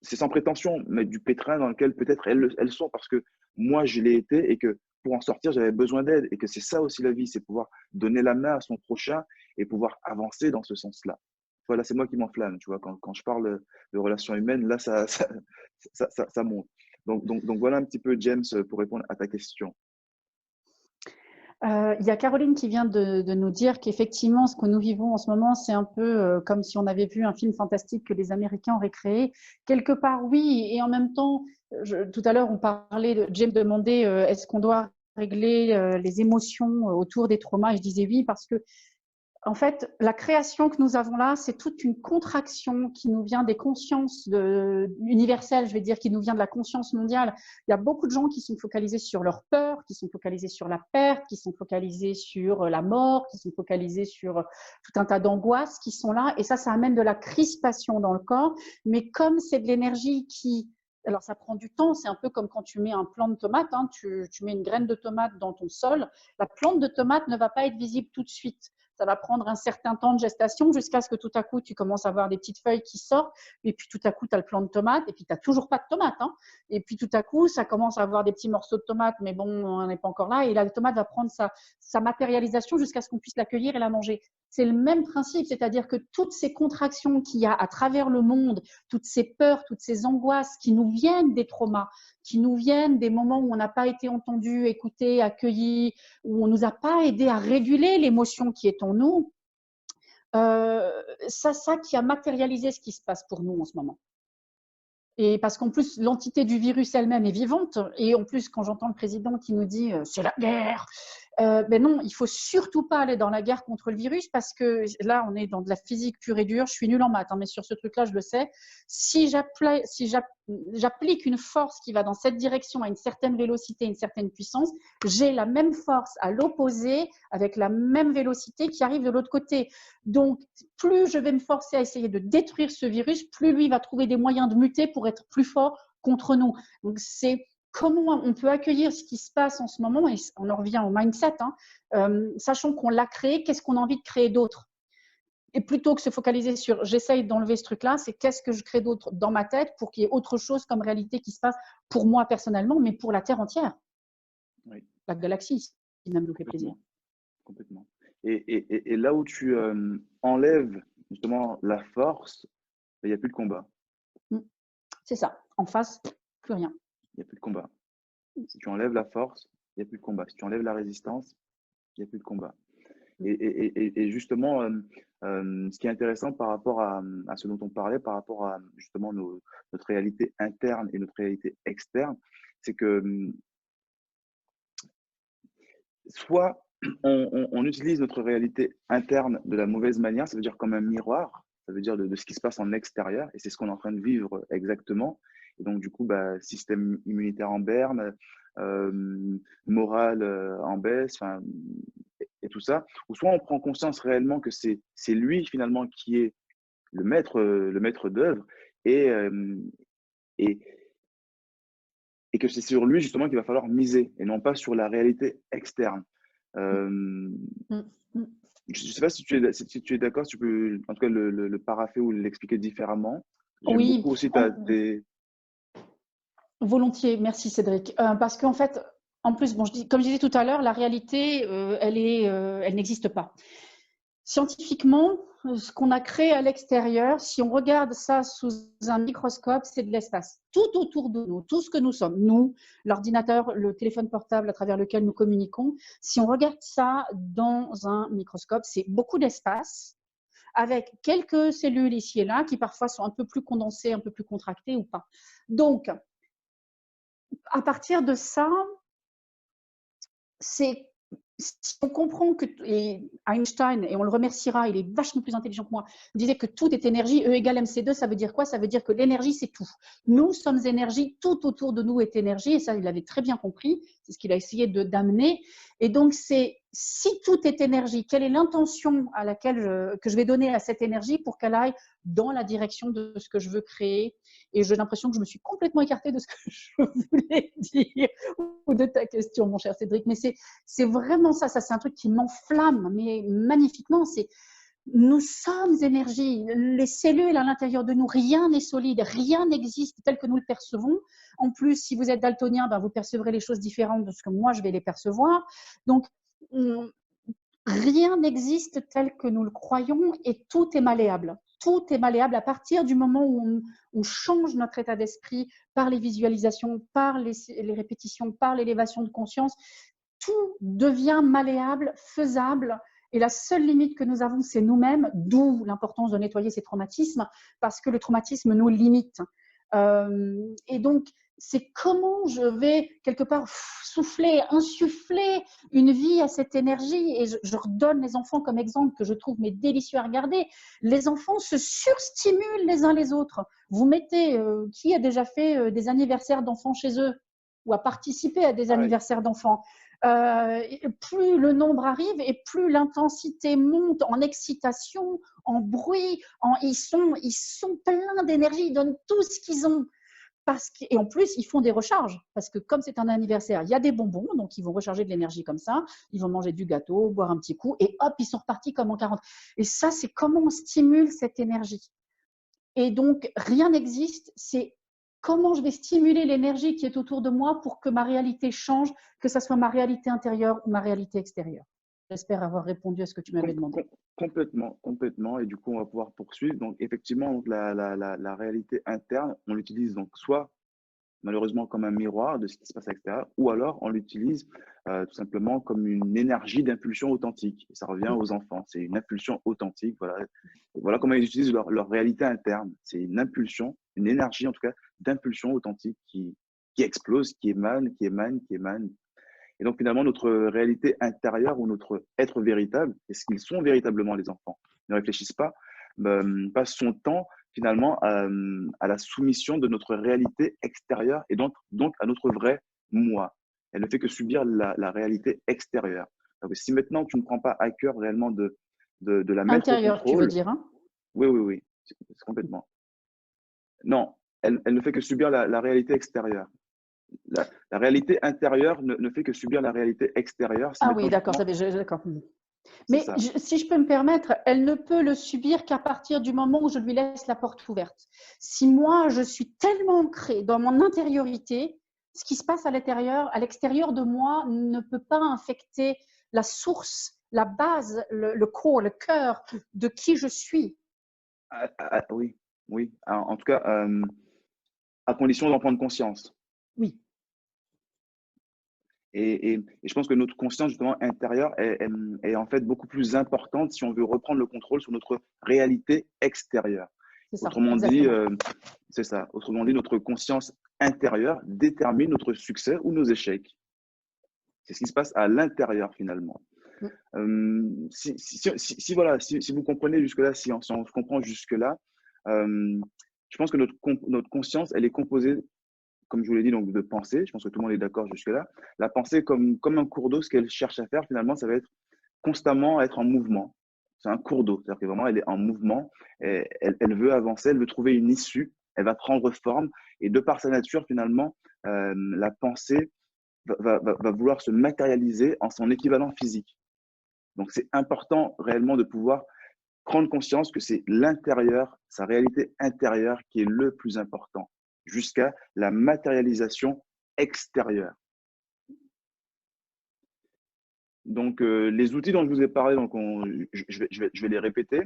c'est sans prétention, mais du pétrin dans lequel peut-être elles sont parce que moi je l'ai été et que pour en sortir, j'avais besoin d'aide. Et que c'est ça aussi la vie, c'est pouvoir donner la main à son prochain et pouvoir avancer dans ce sens-là. Voilà, c'est moi qui m'enflamme, tu vois, quand je parle de relations humaines, là, ça monte. Donc, voilà un petit peu, James, pour répondre à ta question. Il y a Caroline qui vient de nous dire qu'effectivement, ce que nous vivons en ce moment, c'est un peu comme si on avait vu un film fantastique que les Américains auraient créé. Quelque part, oui, et en même temps, tout à l'heure, on parlait, James demandait est-ce qu'on doit régler les émotions autour des traumas, et je disais oui, parce que en fait, la création que nous avons là, c'est toute une contraction qui nous vient des consciences universelles, je vais dire, qui nous vient de la conscience mondiale. Il y a beaucoup de gens qui sont focalisés sur leur peur, qui sont focalisés sur la perte, qui sont focalisés sur la mort, qui sont focalisés sur tout un tas d'angoisses qui sont là. Et ça amène de la crispation dans le corps. Mais comme c'est de l'énergie qui… Alors, ça prend du temps. C'est un peu comme quand tu mets un plant de tomate. Hein, tu mets une graine de tomate dans ton sol. La plante de tomate ne va pas être visible tout de suite. Ça va prendre un certain temps de gestation jusqu'à ce que tout à coup, tu commences à avoir des petites feuilles qui sortent. Et puis tout à coup, tu as le plant de tomate. Et puis, tu n'as toujours pas de tomate. Hein. Et puis tout à coup, ça commence à avoir des petits morceaux de tomate. Mais bon, on n'est pas encore là. Et la tomate va prendre sa matérialisation jusqu'à ce qu'on puisse l'accueillir et la manger. C'est le même principe. C'est-à-dire que toutes ces contractions qu'il y a à travers le monde, toutes ces peurs, toutes ces angoisses qui nous viennent des traumas, qui nous viennent des moments où on n'a pas été entendu, écouté, accueilli, où on ne nous a pas aidé à réguler l'émotion qui est en nous, ça qui a matérialisé ce qui se passe pour nous en ce moment. Et parce qu'en plus, l'entité du virus elle-même est vivante. Et en plus, quand j'entends le président qui nous dit c'est la guerre, ben non, il ne faut surtout pas aller dans la guerre contre le virus parce que là, on est dans de la physique pure et dure. Je suis nulle en maths, hein, mais sur ce truc-là, je le sais. Si j'applique une force qui va dans cette direction à une certaine vélocité, une certaine puissance, j'ai la même force à l'opposé avec la même vélocité qui arrive de l'autre côté. Donc, plus je vais me forcer à essayer de détruire ce virus, plus lui va trouver des moyens de muter pour être plus fort contre nous. Donc, c'est comment on peut accueillir ce qui se passe en ce moment, et on en revient au mindset, hein, sachant qu'on l'a créé, qu'est-ce qu'on a envie de créer d'autre? Et plutôt que se focaliser sur j'essaye d'enlever ce truc-là, c'est qu'est-ce que je crée d'autre dans ma tête pour qu'il y ait autre chose comme réalité qui se passe pour moi personnellement, mais pour la Terre entière. Oui. La galaxie, si même nous fait plaisir. Complètement. Et là où tu enlèves justement la force, il n'y a plus de combat. C'est ça. En face, plus rien. Il n'y a plus de combat. Si tu enlèves la force, il n'y a plus de combat. Si tu enlèves la résistance, il n'y a plus de combat. Et justement, ce qui est intéressant par rapport à ce dont on parlait, par rapport à justement notre réalité interne et notre réalité externe, c'est que soit on utilise notre réalité interne de la mauvaise manière, ça veut dire comme un miroir, ça veut dire de ce qui se passe en extérieur, et c'est ce qu'on est en train de vivre exactement. Et donc, du coup, système immunitaire en berne, morale en baisse, et tout ça. Ou soit on prend conscience réellement que c'est lui finalement qui est le maître d'œuvre, et, et, et que c'est sur lui justement qu'il va falloir miser, et non pas sur la réalité externe. Je ne sais pas si tu es d'accord, si tu peux en tout cas le parapher ou l'expliquer différemment. J'aime Oui, beaucoup aussi volontiers, merci Cédric. Parce qu'en fait, en plus, bon, comme je disais tout à l'heure, la réalité, elle n'existe pas. Scientifiquement, ce qu'on a créé à l'extérieur, si on regarde ça sous un microscope, c'est de l'espace. Tout autour de nous, tout ce que nous sommes, nous, l'ordinateur, le téléphone portable à travers lequel nous communiquons, si on regarde ça dans un microscope, c'est beaucoup d'espace, avec quelques cellules ici et là qui parfois sont un peu plus condensées, un peu plus contractées ou pas. Donc, à partir de ça, c'est si on comprend que, et Einstein, et on le remerciera, il est vachement plus intelligent que moi, disait que tout est énergie, E égale MC2, ça veut dire quoi? Ça veut dire que l'énergie, c'est tout. Nous sommes énergie, tout autour de nous est énergie, et ça, il avait très bien compris, c'est ce qu'il a essayé d'amener. Et donc, si tout est énergie, quelle est l'intention à laquelle que je vais donner à cette énergie pour qu'elle aille dans la direction de ce que je veux créer? Et j'ai l'impression que je me suis complètement écartée de ce que je voulais dire ou de ta question, mon cher Cédric. Mais c'est vraiment ça, c'est un truc qui m'enflamme, mais magnifiquement. Nous sommes énergie. Les cellules à l'intérieur de nous, rien n'est solide, rien n'existe tel que nous le percevons. En plus, si vous êtes daltonien, ben, vous percevrez les choses différentes de ce que moi je vais les percevoir. Donc, rien n'existe tel que nous le croyons et tout est malléable. Tout est malléable à partir du moment où on change notre état d'esprit par les visualisations, par les répétitions, par l'élévation de conscience. Tout devient malléable, faisable. Et la seule limite que nous avons, c'est nous-mêmes, d'où l'importance de nettoyer ces traumatismes, parce que le traumatisme nous limite. Et donc, c'est comment je vais quelque part souffler, insuffler une vie à cette énergie. Et je redonne les enfants comme exemple que je trouve mais délicieux à regarder. Les enfants se surstimulent les uns les autres. Vous mettez, qui a déjà fait des anniversaires d'enfants chez eux ou a participé à des anniversaires d'enfants? Plus le nombre arrive et plus l'intensité monte en excitation, en bruit, ils sont pleins d'énergie, ils donnent tout ce qu'ils ont. Et en plus, ils font des recharges, parce que comme c'est un anniversaire, il y a des bonbons, donc ils vont recharger de l'énergie comme ça, ils vont manger du gâteau, boire un petit coup, et hop, ils sont repartis comme en 40. Et ça, c'est comment on stimule cette énergie. Et donc, rien n'existe, c'est comment je vais stimuler l'énergie qui est autour de moi pour que ma réalité change, que ce soit ma réalité intérieure ou ma réalité extérieure. J'espère avoir répondu à ce que tu m'avais demandé. Complètement, complètement. Et du coup, on va pouvoir poursuivre. Donc, effectivement, donc, la réalité interne, on l'utilise donc soit malheureusement comme un miroir de ce qui se passe à l'extérieur, ou alors on l'utilise tout simplement comme une énergie d'impulsion authentique. Et ça revient aux enfants, c'est une impulsion authentique. Voilà, et voilà comment ils utilisent leur réalité interne. C'est une impulsion, une énergie en tout cas d'impulsion authentique qui explose, qui émane, qui émane, qui émane. Et donc finalement, notre réalité intérieure ou notre être véritable, et ce qu'ils sont véritablement les enfants, ne réfléchissent pas, passent son temps finalement à la soumission de notre réalité extérieure et donc à notre vrai moi. Elle ne fait que subir la réalité extérieure. Donc, si maintenant tu ne prends pas à cœur réellement de la mettre au Intérieur, tu veux contrôle, dire, hein? oui, c'est complètement. Non, elle ne fait que subir la réalité extérieure. La réalité intérieure ne fait que subir la réalité extérieure. Si Ah oui, d'accord, d'accord. Mais si je peux me permettre, elle ne peut le subir qu'à partir du moment où je lui laisse la porte ouverte. Si moi, je suis tellement ancrée dans mon intériorité, ce qui se passe à l'extérieur de moi ne peut pas infecter la source, la base, le corps, le cœur de qui je suis. Oui, oui. En tout cas, à condition d'en prendre conscience. Oui. Et je pense que notre conscience justement intérieure est en fait beaucoup plus importante si on veut reprendre le contrôle sur notre réalité extérieure. C'est ça, Autrement dit, exactement. c'est ça. Autrement dit, notre conscience intérieure détermine notre succès ou nos échecs. C'est ce qui se passe à l'intérieur finalement. Voilà, si vous comprenez jusque-là, si on se comprend jusque-là, je pense que notre conscience, elle est composée, comme je vous l'ai dit, donc de pensée. Je pense que tout le monde est d'accord jusque-là. La pensée, comme un cours d'eau, ce qu'elle cherche à faire, finalement, ça va être constamment être en mouvement. C'est un cours d'eau. C'est-à-dire que vraiment, elle est en mouvement. Elle veut avancer, elle veut trouver une issue. Elle va prendre forme. Et de par sa nature, finalement, la pensée va vouloir se matérialiser en son équivalent physique. Donc, c'est important réellement de pouvoir prendre conscience que c'est l'intérieur, sa réalité intérieure qui est le plus important, jusqu'à la matérialisation extérieure. Donc, les outils dont je vous ai parlé, donc je vais les répéter.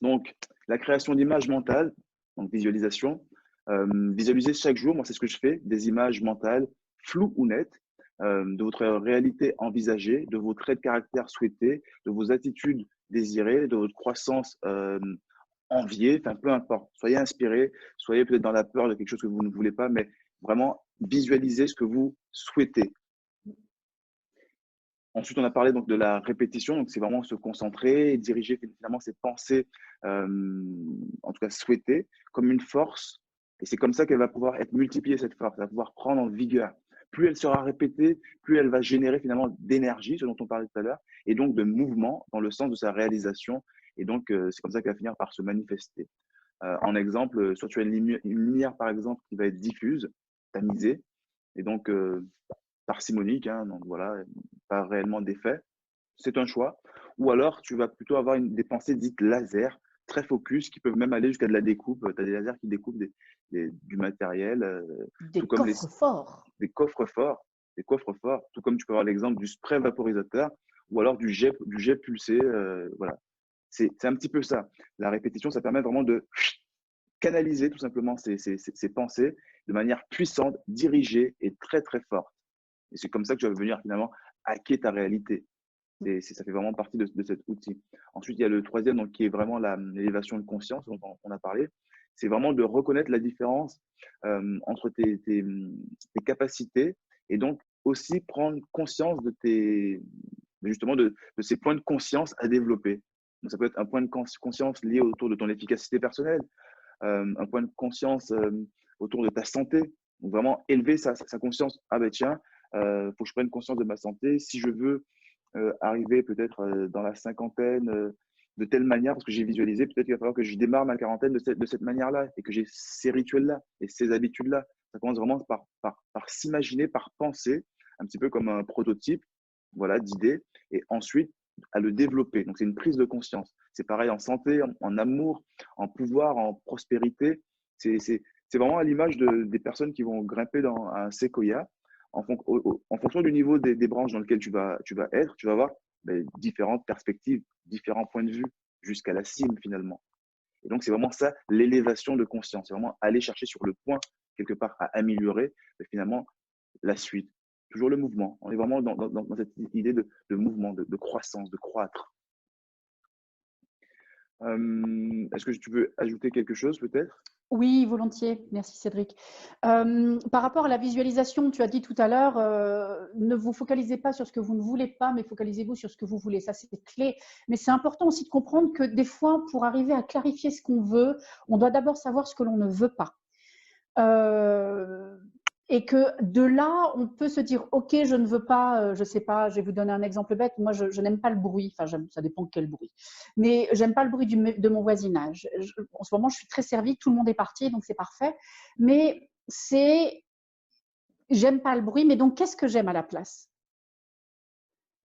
Donc, la création d'images mentales, donc visualisation. Visualiser chaque jour, moi c'est ce que je fais, des images mentales floues ou nettes, de votre réalité envisagée, de vos traits de caractère souhaités, de vos attitudes désirées, de votre croissance enviée, enfin peu importe. Soyez inspiré, soyez peut-être dans la peur de quelque chose que vous ne voulez pas, mais vraiment visualisez ce que vous souhaitez. Ensuite, on a parlé donc de la répétition, donc c'est vraiment se concentrer et diriger finalement ses pensées, en tout cas souhaitées, comme une force. Et c'est comme ça qu'elle va pouvoir être multipliée, cette force, elle va pouvoir prendre en vigueur. Plus elle sera répétée, plus elle va générer finalement d'énergie, ce dont on parlait tout à l'heure, et donc de mouvement dans le sens de sa réalisation. Et donc, c'est comme ça qu'elle va finir par se manifester. En exemple, soit tu as une lumière, par exemple, qui va être diffuse, tamisée, et donc parcimonique, hein, donc voilà, pas réellement d'effet. C'est un choix. Ou alors, tu vas plutôt avoir des pensées dites laser, très focus, qui peuvent même aller jusqu'à de la découpe. Tu as des lasers qui découpent du matériel, Des tout comme coffres forts. des coffres forts, tout comme tu peux avoir l'exemple du spray vaporisateur ou alors du jet pulsé. Voilà. C'est un petit peu ça. La répétition, ça permet vraiment de canaliser tout simplement ces pensées de manière puissante, dirigée et très, très forte. Et c'est comme ça que tu vas venir finalement hacker ta réalité. Ça fait vraiment partie de cet outil. Ensuite, il y a le troisième, donc, qui est vraiment l'élévation de conscience dont on a parlé. C'est vraiment de reconnaître la différence entre tes capacités et donc aussi prendre conscience justement de ces points de conscience à développer. Donc, ça peut être un point de conscience lié autour de ton efficacité personnelle, un point de conscience autour de ta santé. Donc, vraiment élever sa conscience. Ah ben tiens, faut que je prenne conscience de ma santé. Si je veux arriver peut-être dans la cinquantaine de telle manière, parce que j'ai visualisé, peut-être qu'il va falloir que je démarre ma quarantaine de cette manière-là et que j'ai ces rituels-là et ces habitudes-là. Ça commence vraiment par s'imaginer, par penser, un petit peu comme un prototype, voilà, d'idée, et ensuite à le développer. Donc, c'est une prise de conscience. C'est pareil en santé, en amour, en pouvoir, en prospérité. C'est vraiment à l'image des personnes qui vont grimper dans un séquoia. En fonction du niveau des branches dans lesquelles tu vas être, tu vas avoir différentes perspectives, différents points de vue, jusqu'à la cime finalement. Et donc, c'est vraiment ça, l'élévation de conscience. C'est vraiment aller chercher sur le point, quelque part, à améliorer, mais finalement, la suite. Toujours le mouvement. On est vraiment dans cette idée de mouvement, de croissance, de croître. Est-ce que tu veux ajouter quelque chose peut-être? Oui, volontiers. Merci Cédric. Par rapport à la visualisation, tu as dit tout à l'heure, ne vous focalisez pas sur ce que vous ne voulez pas, mais focalisez-vous sur ce que vous voulez. Ça, c'est clé. Mais c'est important aussi de comprendre que des fois, pour arriver à clarifier ce qu'on veut, on doit d'abord savoir ce que l'on ne veut pas. Et que de là, on peut se dire, OK, je ne veux pas, je ne sais pas, je vais vous donner un exemple bête, moi, je n'aime pas le bruit, enfin, ça dépend quel bruit, mais j'aime pas le bruit de mon voisinage. En ce moment, je suis très servie, tout le monde est parti, donc c'est parfait, mais j'aime pas le bruit, mais donc qu'est-ce que j'aime à la place?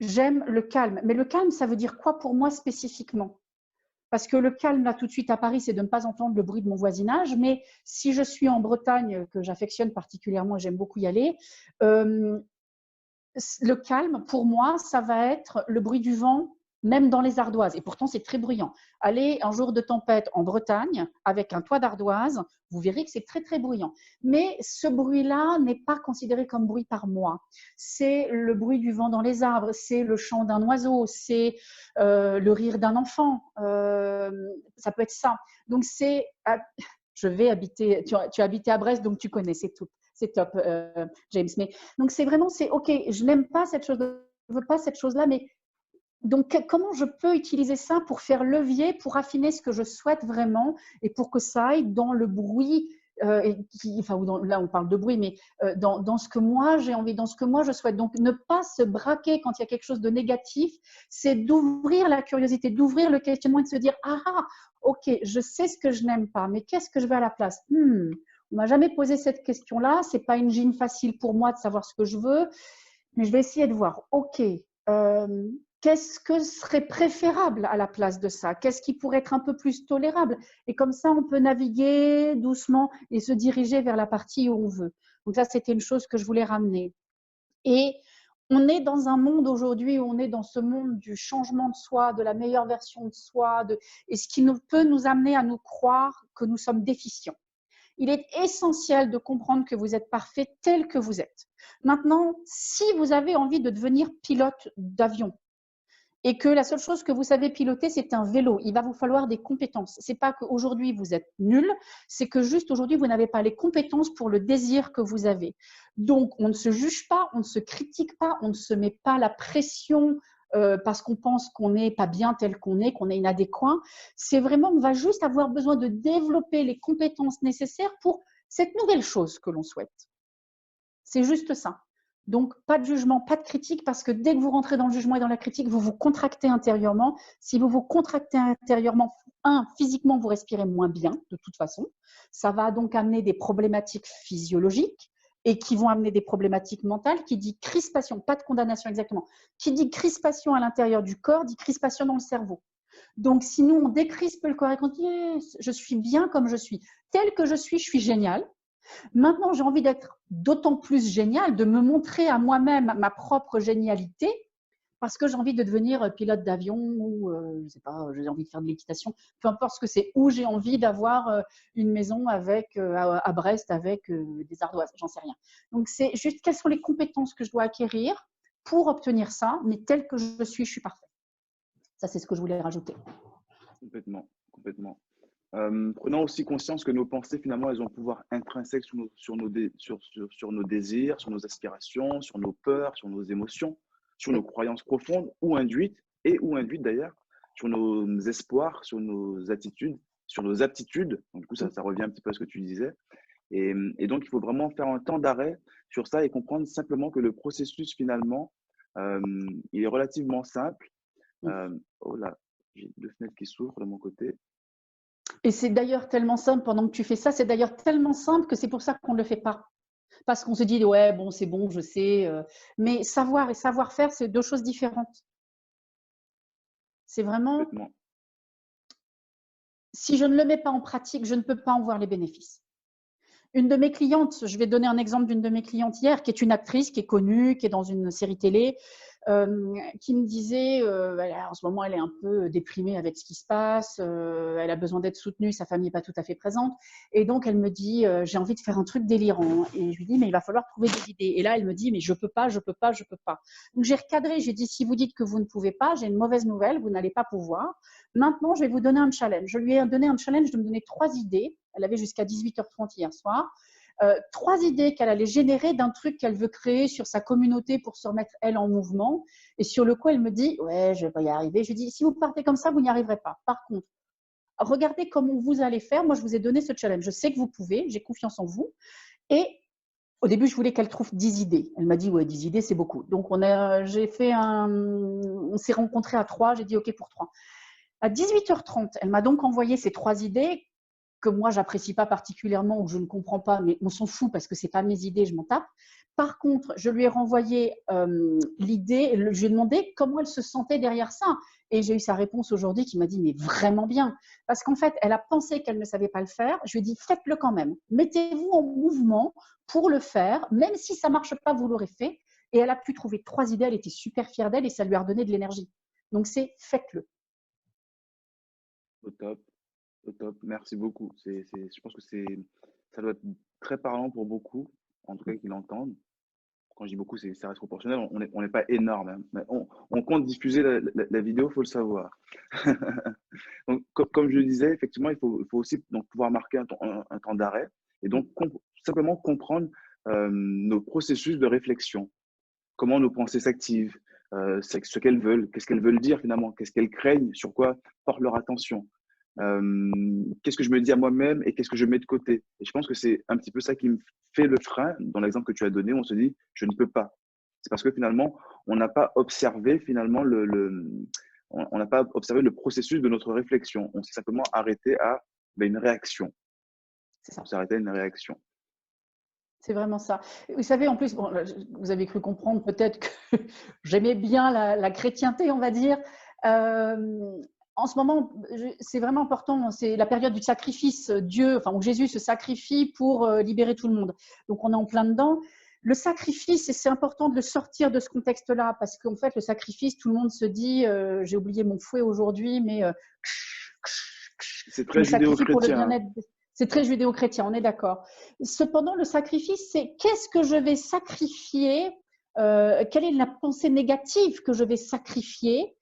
J'aime le calme, mais le calme, ça veut dire quoi pour moi spécifiquement? Parce que le calme, là, tout de suite à Paris, c'est de ne pas entendre le bruit de mon voisinage. Mais si je suis en Bretagne, que j'affectionne particulièrement et j'aime beaucoup y aller, le calme, pour moi, ça va être le bruit du vent, même dans les ardoises. Et pourtant, c'est très bruyant. Allez un jour de tempête en Bretagne avec un toit d'ardoise, vous verrez que c'est très, très bruyant. Mais ce bruit-là n'est pas considéré comme bruit par moi. C'est le bruit du vent dans les arbres, c'est le chant d'un oiseau, c'est le rire d'un enfant. Ça peut être ça. Donc, je vais habiter, tu as habité à Brest, donc tu connais, c'est tout. C'est top, James. Mais donc c'est vraiment, c'est OK, je n'aime pas cette chose, je veux pas cette chose-là, mais donc comment je peux utiliser ça pour faire levier, pour affiner ce que je souhaite vraiment et pour que ça aille dans le bruit, enfin, là on parle de bruit, mais dans ce que moi j'ai envie, dans ce que moi je souhaite. Donc ne pas se braquer quand il y a quelque chose de négatif, c'est d'ouvrir la curiosité, d'ouvrir le questionnement et de se dire ah, OK, je sais ce que je n'aime pas, mais qu'est-ce que je veux à la place? On m'a jamais posé cette question-là. C'est pas une gym facile pour moi de savoir ce que je veux, mais je vais essayer de voir. OK, qu'est-ce que serait préférable à la place de ça? Qu'est-ce qui pourrait être un peu plus tolérable? Et comme ça, on peut naviguer doucement et se diriger vers la partie où on veut. Donc ça, c'était une chose que je voulais ramener. Et on est dans un monde aujourd'hui où on est dans ce monde du changement de soi, de la meilleure version de soi, et ce qui peut nous amener à nous croire que nous sommes déficients. Il est essentiel de comprendre que vous êtes parfait tel que vous êtes. Maintenant, si vous avez envie de devenir pilote d'avion, et que la seule chose que vous savez piloter, c'est un vélo. Il va vous falloir des compétences. Ce n'est pas qu'aujourd'hui, vous êtes nul, c'est que juste aujourd'hui, vous n'avez pas les compétences pour le désir que vous avez. Donc, on ne se juge pas, on ne se critique pas, on ne se met pas la pression parce qu'on pense qu'on n'est pas bien tel qu'on est inadéquat. C'est vraiment, on va juste avoir besoin de développer les compétences nécessaires pour cette nouvelle chose que l'on souhaite. C'est juste ça. Donc, pas de jugement, pas de critique, parce que dès que vous rentrez dans le jugement et dans la critique, vous vous contractez intérieurement. Si vous vous contractez intérieurement, physiquement, vous respirez moins bien, de toute façon. Ça va donc amener des problématiques physiologiques et qui vont amener des problématiques mentales. Qui dit crispation, pas de condamnation exactement, qui dit crispation à l'intérieur du corps, dit crispation dans le cerveau. Donc, si nous, on décrispe le corps et qu'on dit « je suis bien comme je suis, tel que je suis génial », maintenant, j'ai envie d'être d'autant plus génial, de me montrer à moi-même ma propre génialité, parce que j'ai envie de devenir pilote d'avion ou, je sais pas, j'ai envie de faire de l'équitation, peu importe ce que c'est, ou j'ai envie d'avoir une maison à Brest avec des ardoises, j'en sais rien. Donc, c'est juste quelles sont les compétences que je dois acquérir pour obtenir ça, mais tel que je suis parfait. Ça, c'est ce que je voulais rajouter. Complètement, complètement. Prenons aussi conscience que nos pensées, finalement, elles ont un pouvoir intrinsèque sur nos désirs, sur nos aspirations, sur nos peurs, sur nos émotions, sur nos croyances profondes ou induites d'ailleurs, sur nos espoirs, sur nos attitudes, sur nos aptitudes. Donc, du coup, ça revient un petit peu à ce que tu disais. Et donc, il faut vraiment faire un temps d'arrêt sur ça et comprendre simplement que le processus, finalement, il est relativement simple. Oh là, j'ai 2 fenêtres qui s'ouvrent de mon côté. Et c'est d'ailleurs tellement simple, pendant que tu fais ça, c'est d'ailleurs tellement simple que c'est pour ça qu'on ne le fait pas. Parce qu'on se dit, ouais, bon, c'est bon, je sais. Mais savoir et savoir-faire, c'est 2 choses différentes. C'est vraiment, si je ne le mets pas en pratique, je ne peux pas en voir les bénéfices. Une de mes clientes, je vais donner un exemple d'une de mes clientes hier, qui est une actrice, qui est connue, qui est dans une série télé, qui me disait, en ce moment, elle est un peu déprimée avec ce qui se passe, elle a besoin d'être soutenue, sa famille n'est pas tout à fait présente. Et donc, elle me dit, j'ai envie de faire un truc délirant. Et je lui dis, mais il va falloir trouver des idées. Et là, elle me dit, mais je peux pas. Donc, j'ai recadré, j'ai dit, si vous dites que vous ne pouvez pas, j'ai une mauvaise nouvelle, vous n'allez pas pouvoir. Maintenant, je vais vous donner un challenge. Je lui ai donné un challenge de me donner 3 idées. Elle avait jusqu'à 18h30 hier soir. 3 idées qu'elle allait générer d'un truc qu'elle veut créer sur sa communauté pour se remettre, elle, en mouvement. Et sur le coup, elle me dit, ouais, je vais pas y arriver. Je lui dis, si vous partez comme ça, vous n'y arriverez pas. Par contre, regardez comment vous allez faire. Moi, je vous ai donné ce challenge. Je sais que vous pouvez. J'ai confiance en vous. Et au début, je voulais qu'elle trouve 10 idées. Elle m'a dit, ouais, 10 idées, c'est beaucoup. Donc, on s'est rencontrés à 3. J'ai dit, OK pour 3. À 18h30, elle m'a donc envoyé ces 3 idées que moi, je n'apprécie pas particulièrement ou que je ne comprends pas, mais on s'en fout parce que ce n'est pas mes idées, je m'en tape. Par contre, je lui ai renvoyé l'idée, je lui ai demandé comment elle se sentait derrière ça. Et j'ai eu sa réponse aujourd'hui qui m'a dit, mais vraiment bien. Parce qu'en fait, elle a pensé qu'elle ne savait pas le faire. Je lui ai dit, faites-le quand même. Mettez-vous en mouvement pour le faire. Même si ça ne marche pas, vous l'aurez fait. Et elle a pu trouver 3 idées. Elle était super fière d'elle et ça lui a redonné de l'énergie. Donc, c'est faites-le. Au top. Au top, merci beaucoup. Je pense que ça doit être très parlant pour beaucoup, en tout cas qui l'entendent. Quand je dis beaucoup, ça reste proportionnel. On n'est pas énorme, hein. Mais on compte diffuser la vidéo, il faut le savoir. Donc, comme je le disais, effectivement, il faut aussi donc, pouvoir marquer un temps d'arrêt et donc simplement comprendre nos processus de réflexion, comment nos pensées s'activent, ce qu'elles veulent, qu'est-ce qu'elles veulent dire finalement, qu'est-ce qu'elles craignent, sur quoi porte leur attention. Qu'est-ce que je me dis à moi-même et qu'est-ce que je mets de côté. Et je pense que c'est un petit peu ça qui me fait le frein. Dans l'exemple que tu as donné, on se dit je ne peux pas. C'est parce que finalement, on n'a pas observé finalement on n'a pas observé le processus de notre réflexion. On s'est simplement arrêté à une réaction. On s'est arrêté à une réaction. C'est vraiment ça. Vous savez, en plus, bon, vous avez cru comprendre peut-être que j'aimais bien la chrétienté, on va dire. En ce moment, c'est vraiment important, c'est la période du sacrifice, où Jésus se sacrifie pour libérer tout le monde. Donc, on est en plein dedans. Le sacrifice, c'est important de le sortir de ce contexte-là, parce qu'en fait, le sacrifice, tout le monde se dit, j'ai oublié mon fouet aujourd'hui, mais… c'est très judéo-chrétien. C'est très judéo-chrétien, on est d'accord. Cependant, le sacrifice, c'est qu'est-ce que je vais sacrifier, quelle est la pensée négative que je vais sacrifier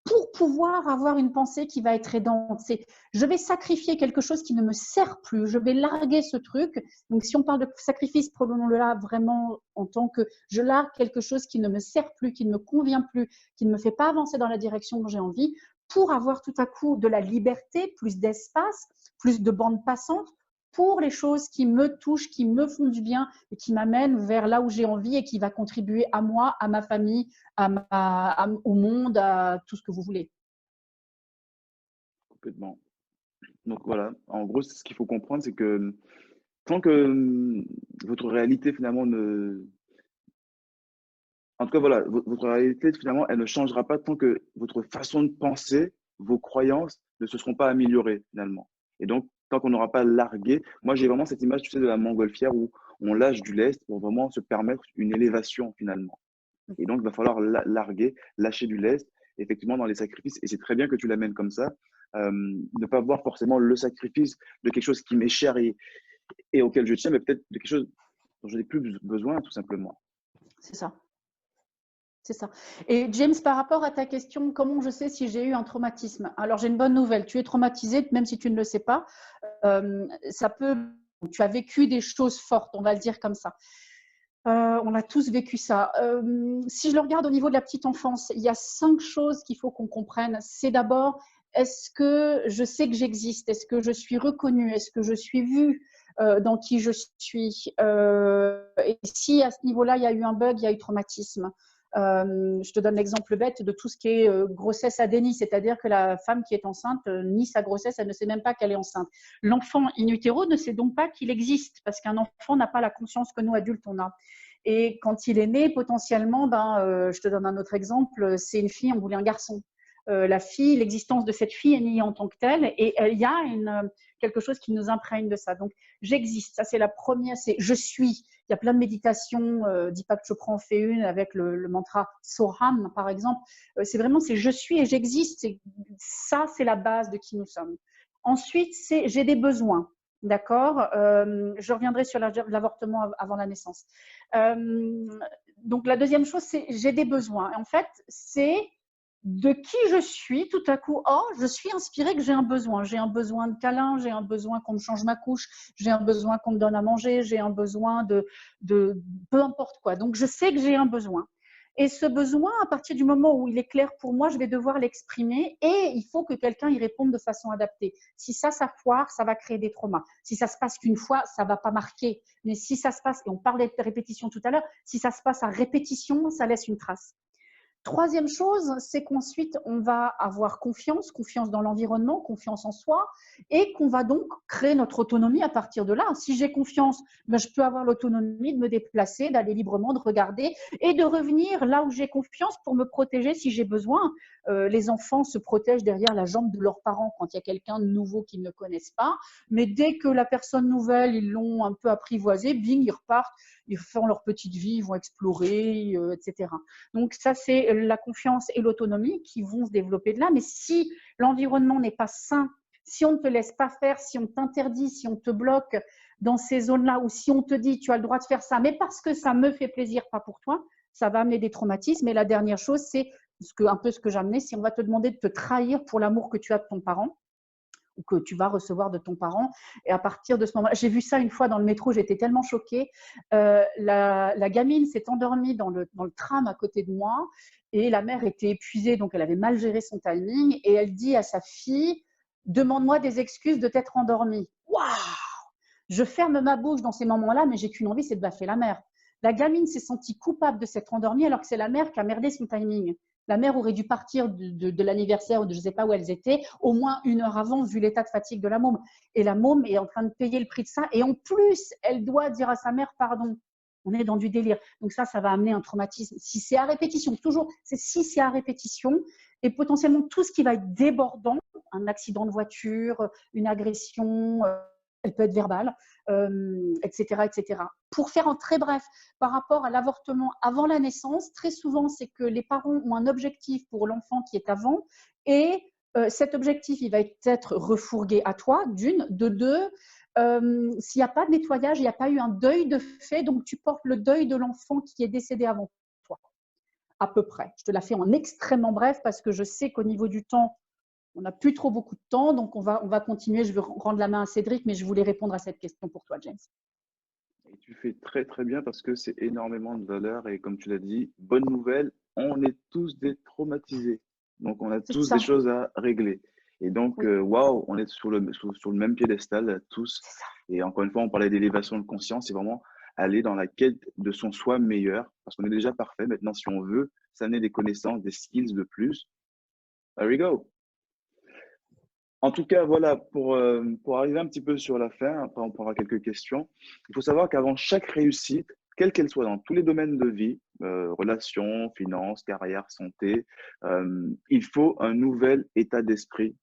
pour pouvoir avoir une pensée qui va être aidante. C'est je vais sacrifier quelque chose qui ne me sert plus, je vais larguer ce truc. Donc si on parle de sacrifice, prenons-le là vraiment en tant que je largue quelque chose qui ne me sert plus, qui ne me convient plus, qui ne me fait pas avancer dans la direction dont j'ai envie, pour avoir tout à coup de la liberté, plus d'espace, plus de bande passante pour les choses qui me touchent, qui me font du bien et qui m'amènent vers là où j'ai envie et qui va contribuer à moi, à ma famille, au monde, à tout ce que vous voulez. Complètement. Donc voilà, en gros, ce qu'il faut comprendre, c'est que tant que votre réalité finalement ne… En tout cas, voilà, votre réalité finalement, elle ne changera pas tant que votre façon de penser, vos croyances ne se seront pas améliorées finalement. Et donc, tant qu'on n'aura pas largué, moi j'ai vraiment cette image, tu sais, de la montgolfière où on lâche du lest pour vraiment se permettre une élévation finalement. Et donc, il va falloir larguer, lâcher du lest, effectivement, dans les sacrifices. Et c'est très bien que tu l'amènes comme ça. Ne pas voir forcément le sacrifice de quelque chose qui m'est cher et auquel je tiens, mais peut-être de quelque chose dont je n'ai plus besoin, tout simplement. C'est ça. C'est ça. Et James, par rapport à ta question, comment je sais si j'ai eu un traumatisme? Alors, j'ai une bonne nouvelle. Tu es traumatisé, même si tu ne le sais pas. Tu as vécu des choses fortes, on va le dire comme ça. On a tous vécu ça. Si je le regarde au niveau de la petite enfance, il y a 5 choses qu'il faut qu'on comprenne. C'est d'abord, est-ce que je sais que j'existe? Est-ce que je suis reconnue? Est-ce que je suis vue dans qui je suis? Et si à ce niveau-là, il y a eu un bug, il y a eu traumatisme. Je te donne l'exemple bête de tout ce qui est grossesse à déni, c'est-à-dire que la femme qui est enceinte nie sa grossesse, elle ne sait même pas qu'elle est enceinte. L'enfant in utero ne sait donc pas qu'il existe, parce qu'un enfant n'a pas la conscience que nous, adultes, on a. Et quand il est né, potentiellement, je te donne un autre exemple, c'est une fille, on voulait un garçon. La fille, l'existence de cette fille est niée en tant que telle, et il y a quelque chose qui nous imprègne de ça. Donc, j'existe, ça c'est la première, c'est je suis. Il y a plein de méditations, Deepak Chopra en fait une avec le mantra Soham, par exemple. C'est vraiment, c'est je suis et j'existe. Ça, c'est la base de qui nous sommes. Ensuite, c'est j'ai des besoins. D'accord. Je reviendrai sur l'avortement avant la naissance. Donc, la deuxième chose, c'est j'ai des besoins. En fait, c'est de qui je suis, tout à coup, oh, je suis inspirée que j'ai un besoin. J'ai un besoin de câlin, j'ai un besoin qu'on me change ma couche, j'ai un besoin qu'on me donne à manger, j'ai un besoin de peu importe quoi. Donc, je sais que j'ai un besoin. Et ce besoin, à partir du moment où il est clair pour moi, je vais devoir l'exprimer et il faut que quelqu'un y réponde de façon adaptée. Si ça foire, ça va créer des traumas. Si ça se passe qu'une fois, ça ne va pas marquer. Mais si ça se passe, et on parlait de répétition tout à l'heure, si ça se passe à répétition, ça laisse une trace. Troisième chose, c'est qu'ensuite, on va avoir confiance dans l'environnement, confiance en soi, et qu'on va donc créer notre autonomie à partir de là. Si j'ai confiance, je peux avoir l'autonomie de me déplacer, d'aller librement, de regarder et de revenir là où j'ai confiance pour me protéger si j'ai besoin. Les enfants se protègent derrière la jambe de leurs parents quand il y a quelqu'un de nouveau qu'ils ne connaissent pas, mais dès que la personne nouvelle, ils l'ont un peu apprivoisée, bing, ils repartent, ils font leur petite vie, ils vont explorer, etc. Donc ça, c'est la confiance et l'autonomie qui vont se développer de là. Mais si l'environnement n'est pas sain, si on ne te laisse pas faire, si on t'interdit, si on te bloque dans ces zones-là, ou si on te dit tu as le droit de faire ça, mais parce que ça me fait plaisir, pas pour toi, ça va amener des traumatismes. Et la dernière chose, c'est un peu ce que j'amenais, si on va te demander de te trahir pour l'amour que tu as de ton parent, ou que tu vas recevoir de ton parent. Et à partir de ce moment-là, j'ai vu ça une fois dans le métro, j'étais tellement choquée. La gamine s'est endormie dans le tram à côté de moi et la mère était épuisée, donc elle avait mal géré son timing et elle dit à sa fille « Demande-moi des excuses de t'être endormie. » Waouh! Je ferme ma bouche dans ces moments-là, mais j'ai qu'une envie, c'est de baffer la mère. La gamine s'est sentie coupable de s'être endormie alors que c'est la mère qui a merdé son timing. La mère aurait dû partir de l'anniversaire ou de je ne sais pas où elles étaient, au moins 1 heure avant, vu l'état de fatigue de la môme. Et la môme est en train de payer le prix de ça. Et en plus, elle doit dire à sa mère pardon. On est dans du délire. Donc ça va amener un traumatisme. Si c'est à répétition, toujours, si c'est à répétition, et potentiellement tout ce qui va être débordant, un accident de voiture, une agression, elle peut être verbale, etc., etc. Pour faire en très bref, par rapport à l'avortement avant la naissance, très souvent, c'est que les parents ont un objectif pour l'enfant qui est avant et cet objectif, il va être refourgué à toi, d'une, de deux. S'il n'y a pas de nettoyage, il n'y a pas eu un deuil de fait, donc tu portes le deuil de l'enfant qui est décédé avant toi. à peu près. Je te la fais en extrêmement bref parce que je sais qu'au niveau du temps, on n'a plus trop beaucoup de temps, donc on va continuer. Je vais rendre la main à Cédric, mais je voulais répondre à cette question pour toi, James. Et tu fais très très bien parce que c'est énormément de valeur et comme tu l'as dit, bonne nouvelle, on est tous détraumatisés. Donc on a C'est tous des ça, choses à régler. Et donc, oui, waouh, on est sur le même piédestal tous. c'est ça. Et encore une fois, on parlait d'élévation de conscience, c'est vraiment aller dans la quête de son soi meilleur parce qu'on est déjà parfait. Maintenant, si on veut s'amener des connaissances, des skills de plus, there we go. En tout cas, voilà, pour arriver un petit peu sur la fin, après on prendra quelques questions. Il faut savoir qu'avant chaque réussite, quelle qu'elle soit dans tous les domaines de vie, relations, finances, carrière, santé, il faut un nouvel état d'esprit.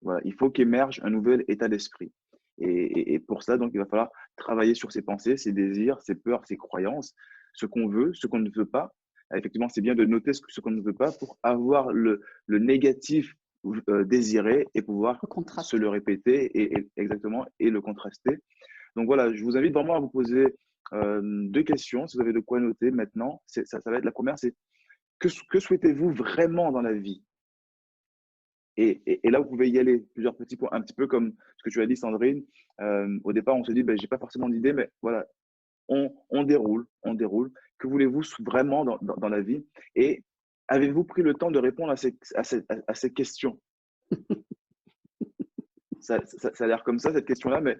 Voilà, il faut qu'émerge un nouvel état d'esprit. Et pour ça, donc, il va falloir travailler sur ses pensées, ses désirs, ses peurs, ses croyances, ce qu'on veut, ce qu'on ne veut pas. Effectivement, c'est bien de noter ce qu'on ne veut pas pour avoir le négatif désirer et pouvoir Le se contraste. le répéter exactement et le contraster. Donc voilà, je vous invite vraiment à vous poser deux questions, si vous avez de quoi noter maintenant. Ça va être la première, c'est que souhaitez-vous vraiment dans la vie? Et là, vous pouvez y aller plusieurs petits points, un petit peu comme ce que tu as dit, Sandrine. Au départ, on se dit, ben, j'ai pas forcément d'idée, mais voilà, on déroule, on déroule. Que voulez-vous vraiment dans la vie? Et avez-vous pris le temps de répondre à ces questions? Ça a l'air comme ça, cette question-là, mais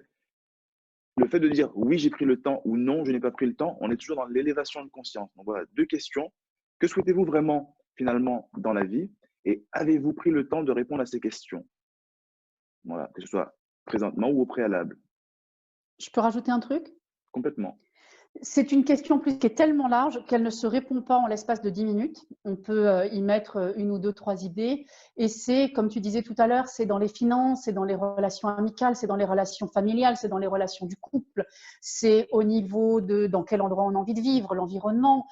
le fait de dire oui, j'ai pris le temps ou non, je n'ai pas pris le temps, on est toujours dans l'élévation de conscience. Donc voilà, deux questions. Que souhaitez-vous vraiment finalement dans la vie? Et avez-vous pris le temps de répondre à ces questions? Voilà, que ce soit présentement ou au préalable. Je peux rajouter un truc? Complètement. C'est une question en plus qui est tellement large qu'elle ne se répond pas en l'espace de 10 minutes. On peut y mettre une ou deux, trois idées. Et c'est, comme tu disais tout à l'heure, c'est dans les finances, c'est dans les relations amicales, c'est dans les relations familiales, c'est dans les relations du couple, c'est au niveau de dans quel endroit on a envie de vivre, l'environnement,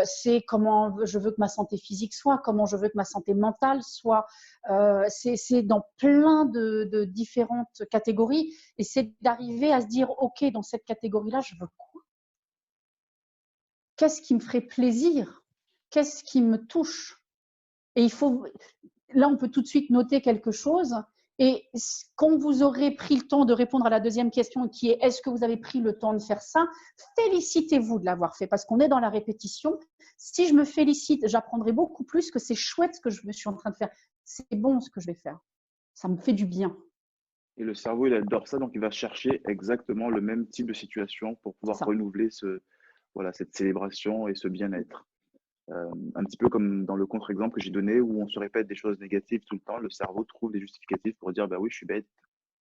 c'est comment je veux que ma santé physique soit, comment je veux que ma santé mentale soit. C'est dans plein de différentes catégories. Et c'est d'arriver à se dire, OK, dans cette catégorie-là, je veux quoi? Qu'est-ce qui me ferait plaisir? Qu'est-ce qui me touche? Et il faut, là, on peut tout de suite noter quelque chose. Et quand vous aurez pris le temps de répondre à la deuxième question qui est est-ce que vous avez pris le temps de faire ça? Félicitez-vous de l'avoir fait parce qu'on est dans la répétition. Si je me félicite, j'apprendrai beaucoup plus que c'est chouette ce que je suis en train de faire. C'est bon ce que je vais faire. Ça me fait du bien. Et le cerveau, il adore ça, donc il va chercher exactement le même type de situation pour C'est pouvoir ça. renouveler voilà, cette célébration et ce bien-être. Un petit peu comme dans le contre-exemple que j'ai donné où on se répète des choses négatives tout le temps, le cerveau trouve des justificatifs pour dire bah oui, je suis bête.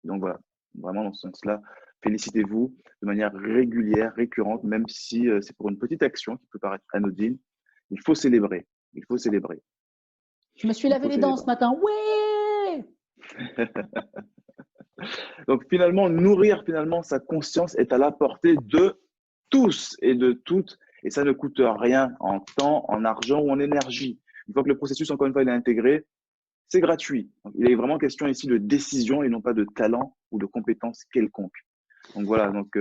Donc voilà, vraiment dans ce sens-là, félicitez-vous de manière régulière, récurrente, même si c'est pour une petite action qui peut paraître anodine. Il faut célébrer. Il faut célébrer. Je me suis Il lavé faut les dents ce célébrer. matin. Ouais! Donc finalement, nourrir finalement sa conscience est à la portée de tous et de toutes, et ça ne coûte rien en temps, en argent ou en énergie. Une fois que le processus, encore une fois, il est intégré, c'est gratuit. Donc, il est vraiment question ici de décision et non pas de talent ou de compétence quelconque. Donc voilà, donc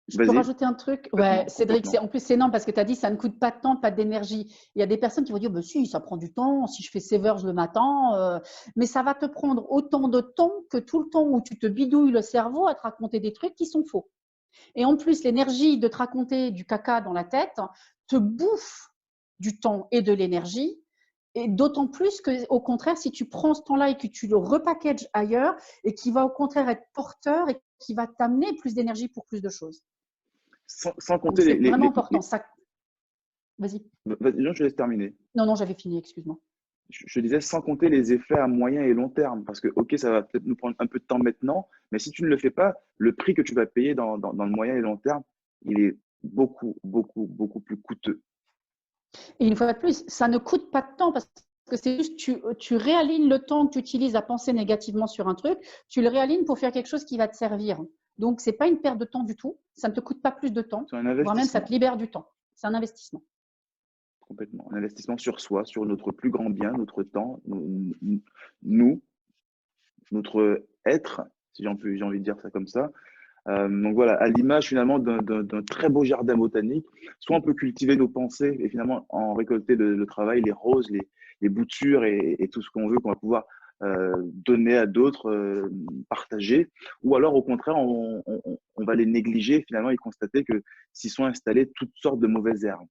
Je peux vas-y, rajouter un truc? Ouais, complètement, Cédric, complètement. en plus c'est énorme parce que tu as dit ça ne coûte pas de temps, pas d'énergie. Il y a des personnes qui vont dire bah, si, ça prend du temps, si je fais 7 heures le matin, mais ça va te prendre autant de temps que tout le temps où tu te bidouilles le cerveau à te raconter des trucs qui sont faux. Et en plus, l'énergie de te raconter du caca dans la tête te bouffe du temps et de l'énergie. Et d'autant plus que, au contraire, si tu prends ce temps-là et que tu le repackages ailleurs et qui va au contraire être porteur et qui va t'amener plus d'énergie pour plus de choses. Sans Donc, compter c'est vraiment important. Ça... Vas-y. vas-y, non, je te laisse terminer. Non, non, j'avais fini, excuse-moi. Je disais sans compter les effets à moyen et long terme, parce que, ok, ça va peut-être nous prendre un peu de temps maintenant, mais si tu ne le fais pas, le prix que tu vas payer dans le moyen et long terme, il est beaucoup, beaucoup, beaucoup plus coûteux. Et une fois de plus, ça ne coûte pas de temps parce que c'est juste tu réalignes le temps que tu utilises à penser négativement sur un truc, tu le réalignes pour faire quelque chose qui va te servir. Donc, ce n'est pas une perte de temps du tout. Ça ne te coûte pas plus de temps, C'est un voire même ça te investissement, libère du temps. C'est un investissement. complètement. Un investissement sur soi, sur notre plus grand bien, notre temps, nous, notre être, si j'ai envie de dire ça comme ça, Donc voilà, à l'image finalement d'un très beau jardin botanique, soit on peut cultiver nos pensées et finalement en récolter le travail, les roses, les boutures et tout ce qu'on veut, qu'on va pouvoir donner à d'autres, partager, ou alors au contraire, on va les négliger finalement et constater que s'y sont installées toutes sortes de mauvaises herbes.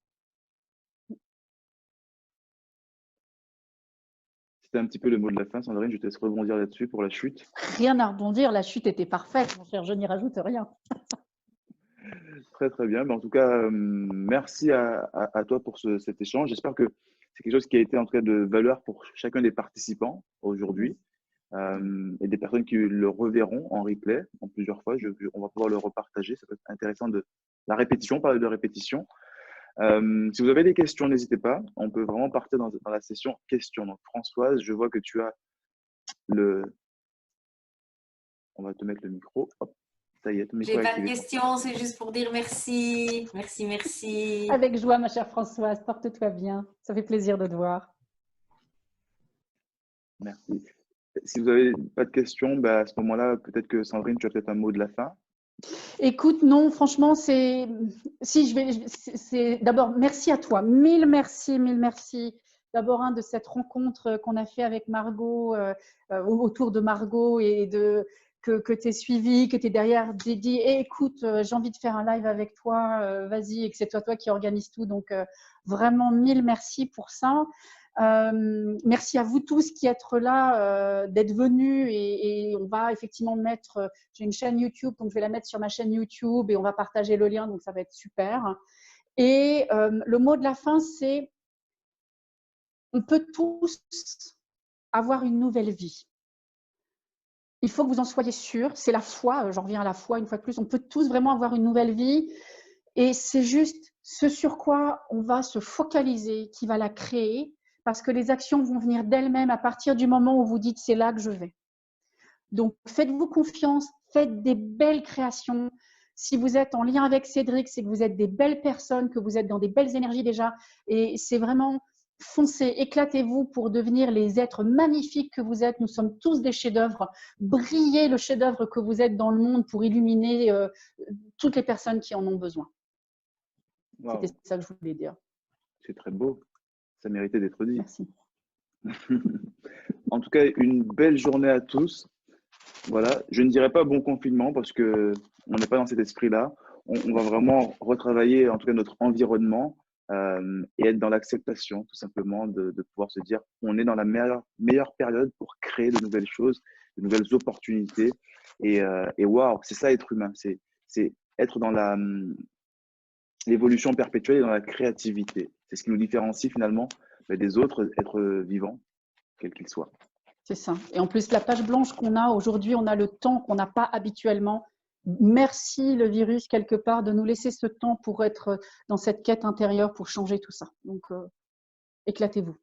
C'était un petit peu le mot de la fin, Sandrine, je te laisse rebondir là-dessus pour la chute. Rien à rebondir, la chute était parfaite, mon cher, je n'y rajoute rien. Très très bien. Mais en tout cas, merci à toi pour cet échange. J'espère que c'est quelque chose qui a été en tout cas de valeur pour chacun des participants aujourd'hui et des personnes qui le reverront en replay en plusieurs fois. On va pouvoir le repartager. Ça peut être intéressant de la répétition, parler de répétition. Si vous avez des questions, n'hésitez pas. On peut vraiment partir dans la session questions. Donc Françoise, je vois que tu as le… On va te mettre le micro. Hop. Ça y est, ton micro J'ai est pas de activé. questions, c'est juste pour dire merci. Merci, merci. Avec joie, ma chère Françoise, porte-toi bien. Ça fait plaisir de te voir. Merci. Si vous n'avez pas de questions, bah, à ce moment-là, peut-être que Sandrine, tu as peut-être un mot de la fin. Écoute, non, franchement, c'est d'abord merci à toi, mille merci, mille merci. D'abord de cette rencontre qu'on a fait avec Margot, autour de Margot et que tu es suivi, que tu es derrière, j'ai dit écoute, j'ai envie de faire un live avec toi, vas-y, et que c'est toi qui organise tout. Donc vraiment mille merci pour ça. Merci à vous tous qui êtes là, d'être venus et on va effectivement mettre, j'ai une chaîne YouTube, donc je vais la mettre sur ma chaîne YouTube et on va partager le lien, donc ça va être super. Et le mot de la fin, c'est on peut tous avoir une nouvelle vie. Il faut que vous en soyez sûrs, c'est la foi, j'en reviens à la foi une fois de plus, on peut tous vraiment avoir une nouvelle vie et c'est juste ce sur quoi on va se focaliser qui va la créer. Parce que les actions vont venir d'elles-mêmes à partir du moment où vous dites c'est là que je vais. Donc, faites-vous confiance, faites des belles créations. Si vous êtes en lien avec Cédric, c'est que vous êtes des belles personnes, que vous êtes dans des belles énergies déjà. Et c'est vraiment foncez, éclatez-vous pour devenir les êtres magnifiques que vous êtes. Nous sommes tous des chefs-d'œuvre. Brillez le chef-d'œuvre que vous êtes dans le monde pour illuminer toutes les personnes qui en ont besoin. Wow. C'était ça que je voulais dire. C'est très beau. Ça méritait d'être dit. Merci. En tout cas, une belle journée à tous. Voilà. Je ne dirais pas bon confinement parce que on n'est pas dans cet esprit-là. On va vraiment retravailler en tout cas notre environnement et être dans l'acceptation tout simplement de pouvoir se dire on est dans la meilleure période pour créer de nouvelles choses, de nouvelles opportunités. Et waouh, c'est ça être humain. C'est être dans l'évolution perpétuelle et dans la créativité. C'est ce qui nous différencie finalement des autres êtres vivants, quels qu'ils soient. C'est ça. Et en plus, la page blanche qu'on a aujourd'hui, on a le temps qu'on n'a pas habituellement. Merci le virus, quelque part, de nous laisser ce temps pour être dans cette quête intérieure, pour changer tout ça. Donc, éclatez-vous.